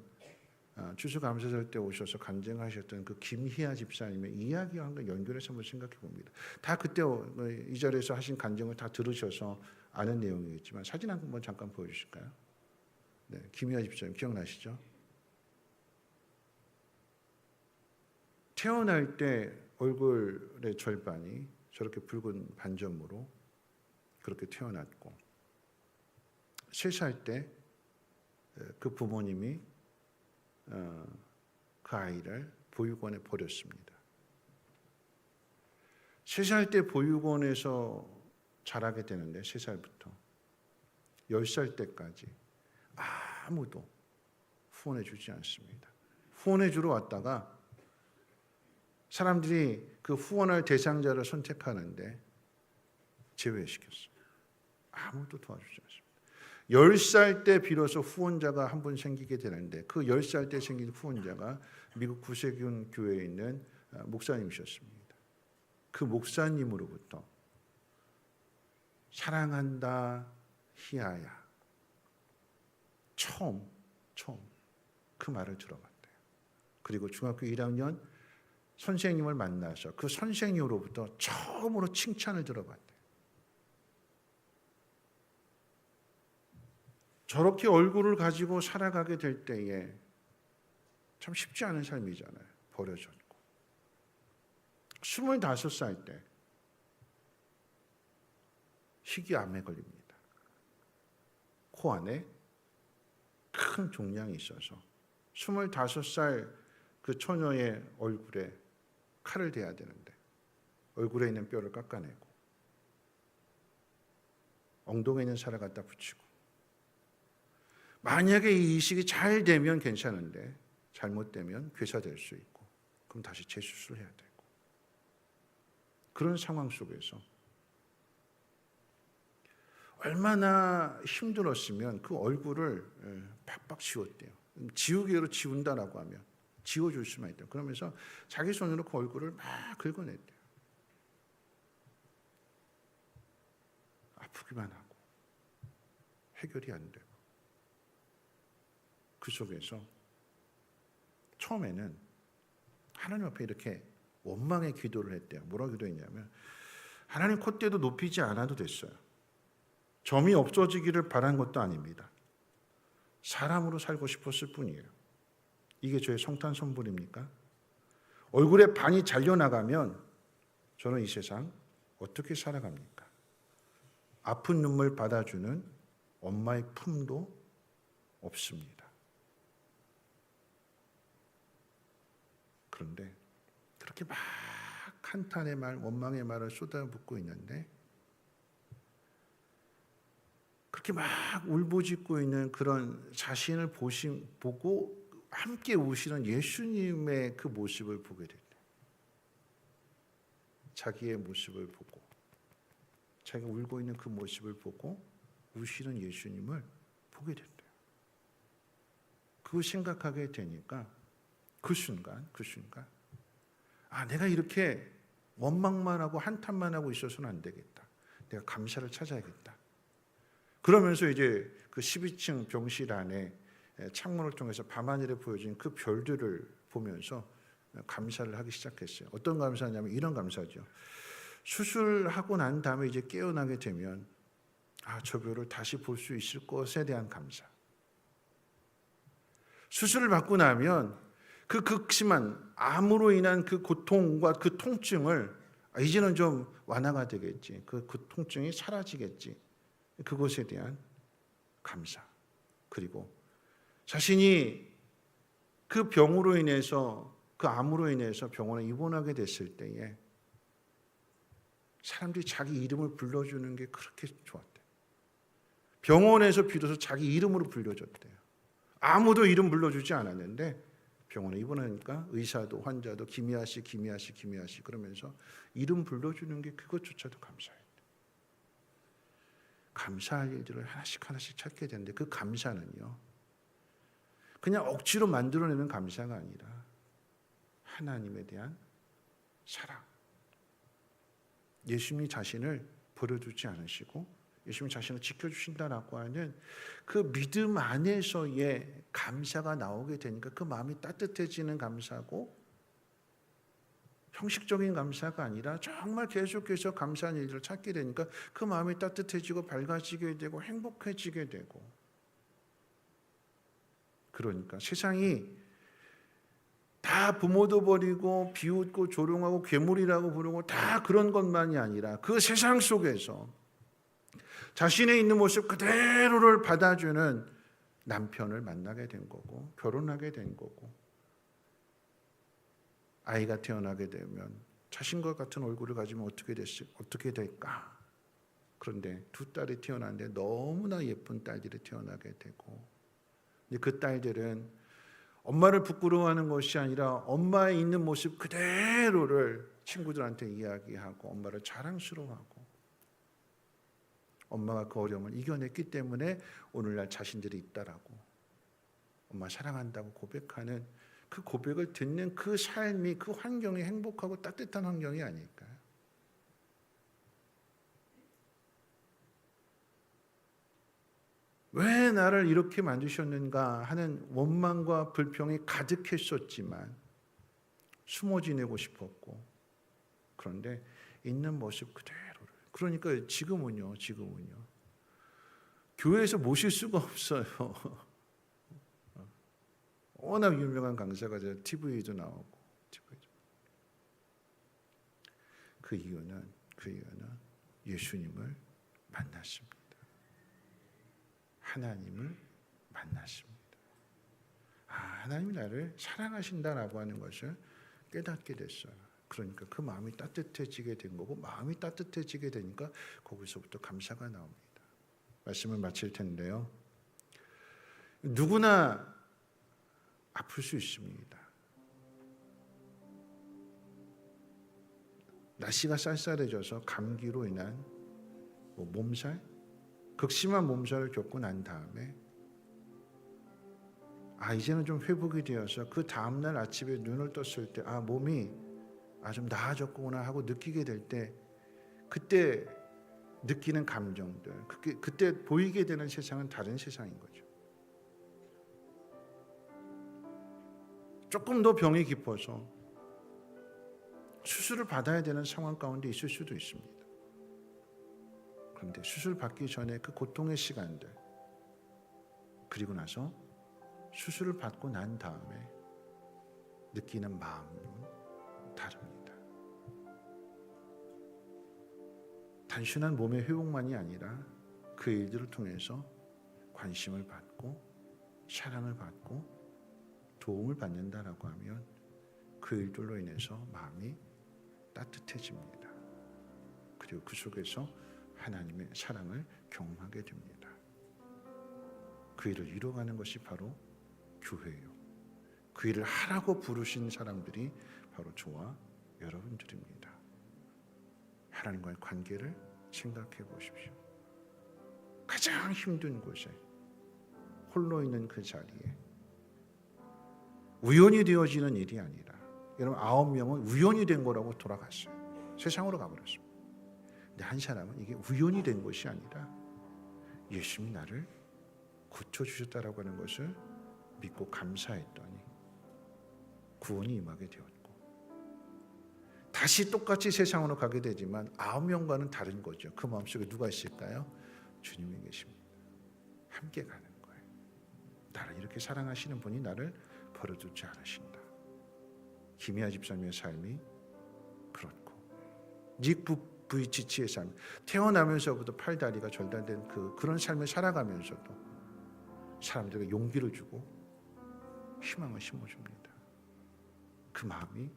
추수감사절 때 오셔서 간증하셨던 그 김희아 집사님의 이야기와 한번 연결해서 한번 생각해 봅니다. 다 그때 이 자리에서 하신 간증을 다 들으셔서 아는 내용이겠지만 사진 한번 잠깐 보여주실까요? 네, 김희아 집사님 기억나시죠? 태어날 때 얼굴의 절반이 저렇게 붉은 반점으로 그렇게 태어났고 3살 때 그 부모님이 그 아이를 보육원에 버렸습니다. 3살 때 보육원에서 자라게 되는데 3살부터 10살 때까지 아무도 후원해 주지 않습니다. 후원해 주러 왔다가 사람들이 그 후원할 대상자를 선택하는데 제외시켰어요. 아무도 도와주지 않습니다. 10살 때 비로소 후원자가 한 분 생기게 되는데 그 10살 때 생긴 후원자가 미국 구세군 교회에 있는 목사님이셨습니다. 그 목사님으로부터 사랑한다 희아야 처음 그 말을 들어봤대요. 그리고 중학교 1학년 선생님을 만나서 그 선생님으로부터 처음으로 칭찬을 들어봤대요. 저렇게 얼굴을 가지고 살아가게 될 때에 참 쉽지 않은 삶이잖아요. 버려졌고 25살 때 희귀암에 걸립니다. 코 안에 큰 종양이 있어서 25살 그 처녀의 얼굴에 칼을 대야 되는데 얼굴에 있는 뼈를 깎아내고 엉덩이에 있는 살을 갖다 붙이고 만약에 이 이식이 잘 되면 괜찮은데 잘못되면 괴사될 수 있고 그럼 다시 재수술을 해야 되고 그런 상황 속에서 얼마나 힘들었으면 그 얼굴을 팍팍 지웠대요. 지우개로 지운다라고 하면 지워줄 수만 있대요. 그러면서 자기 손으로 그 얼굴을 막 긁어냈대요. 아프기만 하고 해결이 안 되고 그 속에서 처음에는 하나님 앞에 이렇게 원망의 기도를 했대요. 뭐라고 기도했냐면 하나님 콧대도 높이지 않아도 됐어요. 점이 없어지기를 바란 것도 아닙니다. 사람으로 살고 싶었을 뿐이에요. 이게 저의 성탄 선물입니까? 얼굴에 반이 잘려나가면 저는 이 세상 어떻게 살아갑니까? 아픈 눈물 받아주는 엄마의 품도 없습니다. 그런데 그렇게 막 한탄의 말, 원망의 말을 쏟아붓고 있는데 그렇게 막 울부짖고 있는 그런 자신을 보고 함께 우시는 예수님의 그 모습을 보게 됐대요. 자기의 모습을 보고 자기가 울고 있는 그 모습을 보고 우시는 예수님을 보게 됐대요. 그걸 생각하게 되니까 그 순간 내가 이렇게 원망만 하고 한탄만 하고 있어서는 안 되겠다. 내가 감사를 찾아야겠다. 그러면서 이제 그 12층 병실 안에 창문을 통해서 밤하늘에 보여진 그 별들을 보면서 감사를 하기 시작했어요. 어떤 감사냐면 이런 감사죠. 수술하고 난 다음에 이제 깨어나게 되면 저 별을 다시 볼 수 있을 것에 대한 감사. 수술을 받고 나면 그 극심한 암으로 인한 그 고통과 그 통증을 이제는 좀 완화가 되겠지. 그 통증이 사라지겠지. 그것에 대한 감사. 그리고 자신이 그 병으로 인해서 그 암으로 인해서 병원에 입원하게 됐을 때에 사람들이 자기 이름을 불러주는 게 그렇게 좋았대요. 병원에서 비로소 자기 이름으로 불려줬대요. 아무도 이름 불러주지 않았는데 병원에 입원하니까 의사도 환자도 김희아 씨, 김희아 씨, 김희아 씨 그러면서 이름 불러주는 게 그것조차도 감사해요. 감사할 일들을 하나씩 하나씩 찾게 되는데 그 감사는요, 그냥 억지로 만들어내는 감사가 아니라 하나님에 대한 사랑. 예수님이 자신을 버려두지 않으시고 예수님이 자신을 지켜주신다라고 하는 그 믿음 안에서의 감사가 나오게 되니까 그 마음이 따뜻해지는 감사고, 형식적인 감사가 아니라 정말 계속해서 감사한 일들을 찾게 되니까 그 마음이 따뜻해지고 밝아지게 되고 행복해지게 되고. 그러니까 세상이 다 부모도 버리고 비웃고 조롱하고 괴물이라고 부르고 다 그런 것만이 아니라 그 세상 속에서 자신의 있는 모습 그대로를 받아주는 남편을 만나게 된 거고, 결혼하게 된 거고, 아이가 태어나게 되면 자신과 같은 얼굴을 가지면 어떻게 될까? 그런데 두 딸이 태어났는데 너무나 예쁜 딸들이 태어나게 되고, 근데 그 딸들은 엄마를 부끄러워하는 것이 아니라 엄마의 있는 모습 그대로를 친구들한테 이야기하고 엄마를 자랑스러워하고, 엄마가 그 어려움을 이겨냈기 때문에 오늘날 자신들이 있다라고 엄마 사랑한다고 고백하는 그 고백을 듣는 그 삶이, 그 환경이 행복하고 따뜻한 환경이 아닐까요? 왜 나를 이렇게 만드셨는가 하는 원망과 불평이 가득했었지만 숨어 지내고 싶었고, 그런데 있는 모습 그대로를. 그러니까 지금은요 교회에서 모실 수가 없어요. 워낙 유명한 강사가 TV에도 나오고. 그 이유는 예수님을 만났습니다. 하나님을 만났습니다. 하나님이 나를 사랑하신다라고 하는 것을 깨닫게 됐어요. 그러니까 그 마음이 따뜻해지게 된 거고, 마음이 따뜻해지게 되니까 거기서부터 감사가 나옵니다. 말씀을 마칠 텐데요, 누구나 아플 수 있습니다. 날씨가 쌀쌀해져서 감기로 인한 몸살, 극심한 몸살을 겪고 난 다음에 이제는 좀 회복이 되어서 그 다음날 아침에 눈을 떴을 때 몸이 좀 나아졌구나 하고 느끼게 될 때, 그때 느끼는 감정들, 그때 보이게 되는 세상은 다른 세상인 거죠. 조금 더 병이 깊어서 수술을 받아야 되는 상황 가운데 있을 수도 있습니다. 그런데 수술 받기 전에 그 고통의 시간들, 그리고 나서 수술을 받고 난 다음에 느끼는 마음은 다릅니다. 단순한 몸의 회복만이 아니라 그 일들을 통해서 관심을 받고 사랑을 받고 도움을 받는다라고 하면 그 일들로 인해서 마음이 따뜻해집니다. 그리고 그 속에서 하나님의 사랑을 경험하게 됩니다. 그 일을 이뤄가는 것이 바로 교회예요. 그 일을 하라고 부르신 사람들이 바로 저와 여러분들입니다. 하나님과의 관계를 생각해 보십시오. 가장 힘든 곳에 홀로 있는 그 자리에 우연히 되어지는 일이 아니라, 여러분 9명은 우연히 된 거라고 돌아갔어요. 세상으로 가버렸습니다. 근데 한 사람은 이게 우연히 된 것이 아니라 예수님이 나를 고쳐주셨다라고 하는 것을 믿고 감사했더니 구원이 임하게 되었고, 다시 똑같이 세상으로 가게 되지만 9명과는 다른 거죠. 그 마음속에 누가 있을까요? 주님이 계십니다. 함께 가는 거예요. 나를 이렇게 사랑하시는 분이 나를 버려두지 않으신다. 김희아 집사님의 삶이 그렇고, 닉 부이치치의 삶, 태어나면서부터 팔다리가 절단된 그런 삶을 살아가면서도 사람들에게 용기를 주고 희망을 심어줍니다. 그 마음이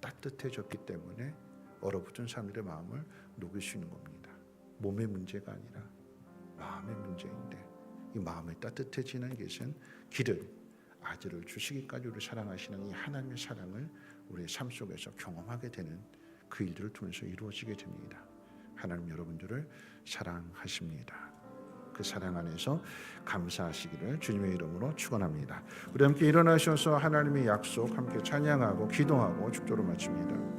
따뜻해졌기 때문에 얼어붙은 사람들의 마음을 녹일 수 있는 겁니다. 몸의 문제가 아니라 마음의 문제인데 이 마음이 따뜻해지는 것은 기름, 아들을 주시기까지 우리 사랑하시는 이 하나님의 사랑을 우리의 삶 속에서 경험하게 되는 그 일들을 통해서 이루어지게 됩니다. 하나님 여러분들을 사랑하십니다. 그 사랑 안에서 감사하시기를 주님의 이름으로 축원합니다. 우리 함께 일어나셔서 하나님의 약속 함께 찬양하고 기도하고 축도로 마칩니다.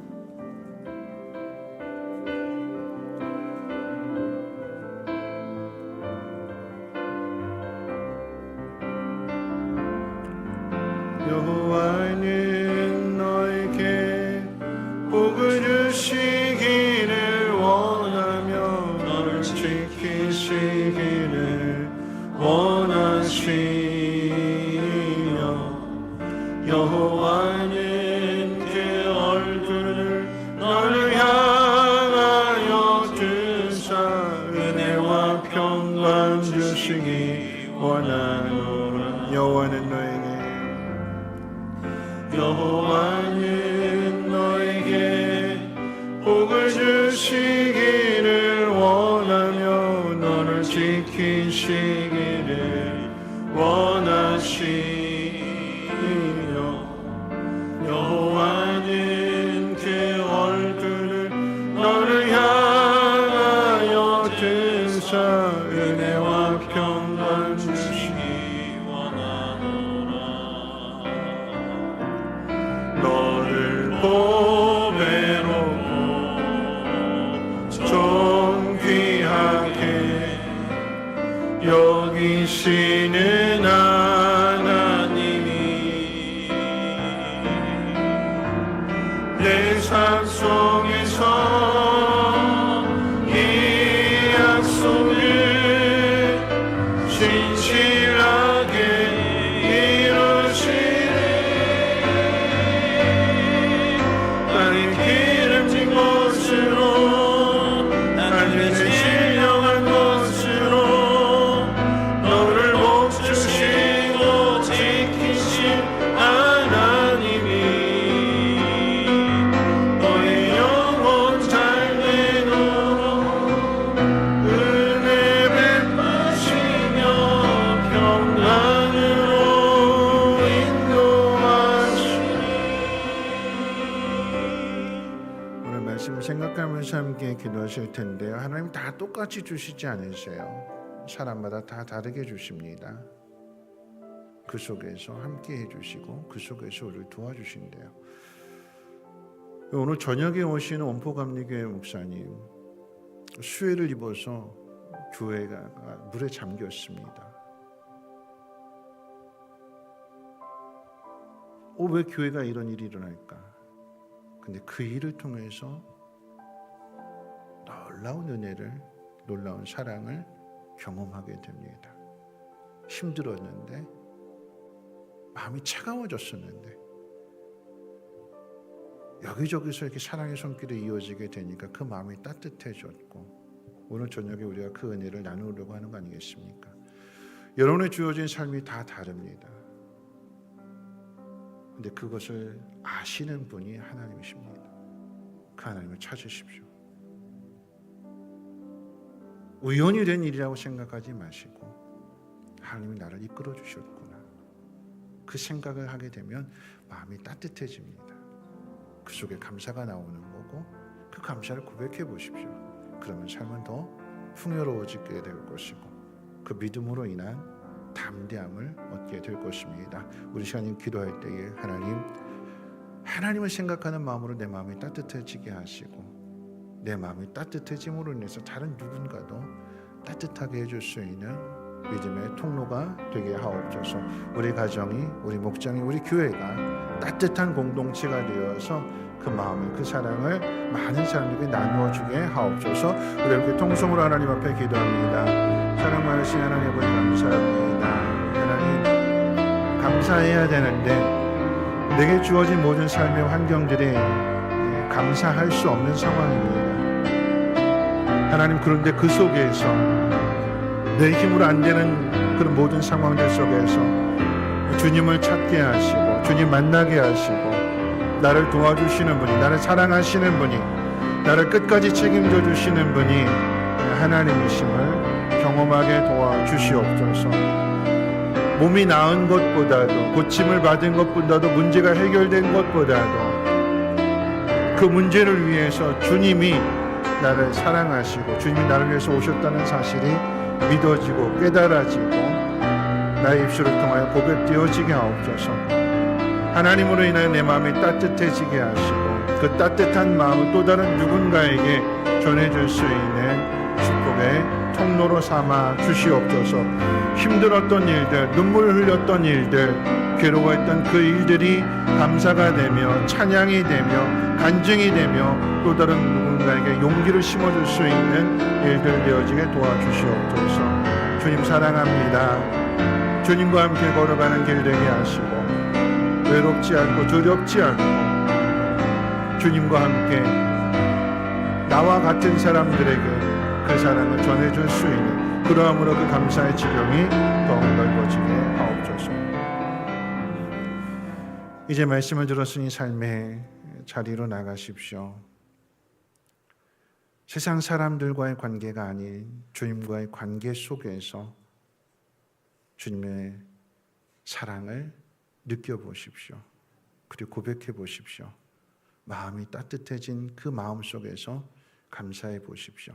여호와는 너에게 복을 주시기를 원하며 너를 지키시기를 원하시며 여호와는 그 얼굴을 너를 향하여 드사 은혜와 평강 주시기 원하노라. 여호와는 너에게 복을 주시기를 원하며 너를 지키시기를 원하시며 여호와는 그 얼굴을 너를 향하여 드사 은혜와 평강 주시기 원하노라. 너를 보배롭고 존귀하게 여기시는 하나님이 내 삶 속에서 이 약속을 진실하게 이루시네. 기름진 것으로 하늘의 신령한 것으로 너를 복주시고 지키신 하나님이 너의 영혼 잘 되도록 은혜 베푸시며 평안으로 인도하시니. 오늘 말씀 생각하면서 함께 기도하실 텐데요. 하나님 다 똑같이 주시지 않으세요. 사람마다 다 다르게 주십니다. 그 속에서 함께 해주시고 그 속에서 우리를 도와주신대요. 오늘 저녁에 오시는 원포감리교회 목사님 수해를 입어서 교회가 물에 잠겼습니다. 왜 교회가 이런 일이 일어날까? 근데 그 일을 통해서 놀라운 은혜를, 놀라운 사랑을 경험하게 됩니다. 힘들었는데, 마음이 차가워졌었는데 여기저기서 이렇게 사랑의 손길이 이어지게 되니까 그 마음이 따뜻해졌고, 오늘 저녁에 우리가 그 은혜를 나누려고 하는 거 아니겠습니까? 여러분의 주어진 삶이 다 다릅니다. 근데 그것을 아시는 분이 하나님이십니다. 그 하나님을 찾으십시오. 우연이 된 일이라고 생각하지 마시고 하나님이 나를 이끌어 주셨구나, 그 생각을 하게 되면 마음이 따뜻해집니다. 그 속에 감사가 나오는 거고, 그 감사를 고백해 보십시오. 그러면 삶은 더 풍요로워지게 될 것이고, 그 믿음으로 인한 담대함을 얻게 될 것입니다. 우리 시간님 기도할 때에 하나님을 생각하는 마음으로 내 마음이 따뜻해지게 하시고, 내 마음이 따뜻해짐으로 인해서 다른 누군가도 따뜻하게 해줄 수 있는 믿음의 통로가 되게 하옵소서. 우리 가정이, 우리 목장이, 우리 교회가 따뜻한 공동체가 되어서 그 마음을, 그 사랑을 많은 사람들에게 나누어주게 하옵소서. 우리 이렇게 통성으로 하나님 앞에 기도합니다. 사랑 많으신 하나님 아버지 감사합니다. 하나님 감사해야 되는데 내게 주어진 모든 삶의 환경들이 감사할 수 없는 상황입니다. 하나님, 그런데 그 속에서 내 힘으로 안 되는 그런 모든 상황들 속에서 주님을 찾게 하시고 주님 만나게 하시고 나를 도와주시는 분이, 나를 사랑하시는 분이, 나를 끝까지 책임져 주시는 분이 하나님이심을 경험하게 도와주시옵소서. 몸이 나은 것보다도, 고침을 받은 것보다도, 문제가 해결된 것보다도 그 문제를 위해서 주님이 나를 사랑하시고 주님이 나를 위해서 오셨다는 사실이 믿어지고 깨달아지고 나의 입술을 통하여 고백되어지게 하옵소서. 하나님으로 인하여 내 마음이 따뜻해지게 하시고 그 따뜻한 마음을 또 다른 누군가에게 전해줄 수 있는 축복의 통로로 삼아 주시옵소서. 힘들었던 일들, 눈물을 흘렸던 일들, 괴로워했던 그 일들이 감사가 되며 찬양이 되며 간증이 되며 또 다른 누군가에게 용기를 심어줄 수 있는 일들 되어지게 도와주시옵소서. 주님 사랑합니다. 주님과 함께 걸어가는 길 되게 하시고 외롭지 않고 두렵지 않고 주님과 함께 나와 같은 사람들에게 그 사랑을 전해줄 수 있는, 그러함으로 그 감사의 지경이 더욱 넓어지게 하옵소서. 이제 말씀을 들었으니 삶의 자리로 나가십시오. 세상 사람들과의 관계가 아닌 주님과의 관계 속에서 주님의 사랑을 느껴보십시오. 그리고 고백해 보십시오. 마음이 따뜻해진 그 마음 속에서 감사해 보십시오.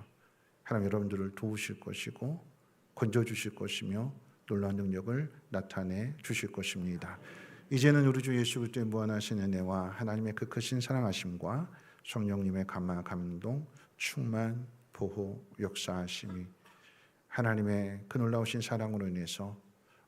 하나님 여러분들을 도우실 것이고 건져주실 것이며 놀라운 능력을 나타내 주실 것입니다. 이제는 우리 주 예수 그리스도의 무한하신 은혜와 하나님의 그 크신 사랑하심과 성령님의 감화 감동 충만 보호 역사하심이 하나님의 그 놀라우신 사랑으로 인해서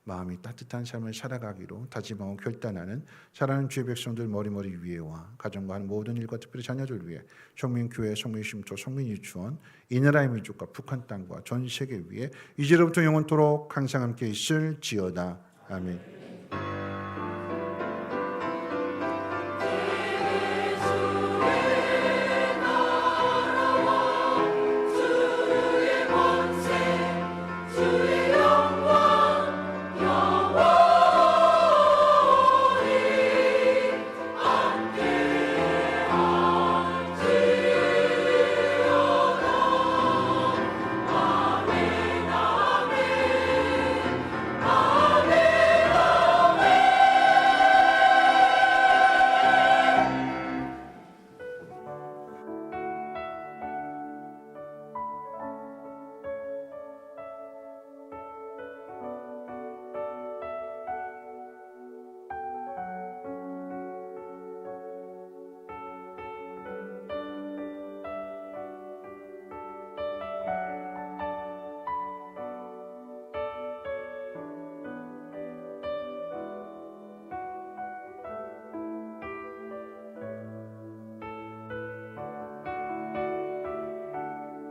마음이 따뜻한 삶을 살아가기로 다짐하고 결단하는 사랑하는 주의 백성들 머리머리 위에와 가정과 하는 모든 일과 특별히 자녀들 위해 성민교회, 성민심초, 성민유치원, 이 나라의 민족과 북한 땅과 전 세계 위에 이제로부터 영원토록 항상 함께 있을지어다. 아멘.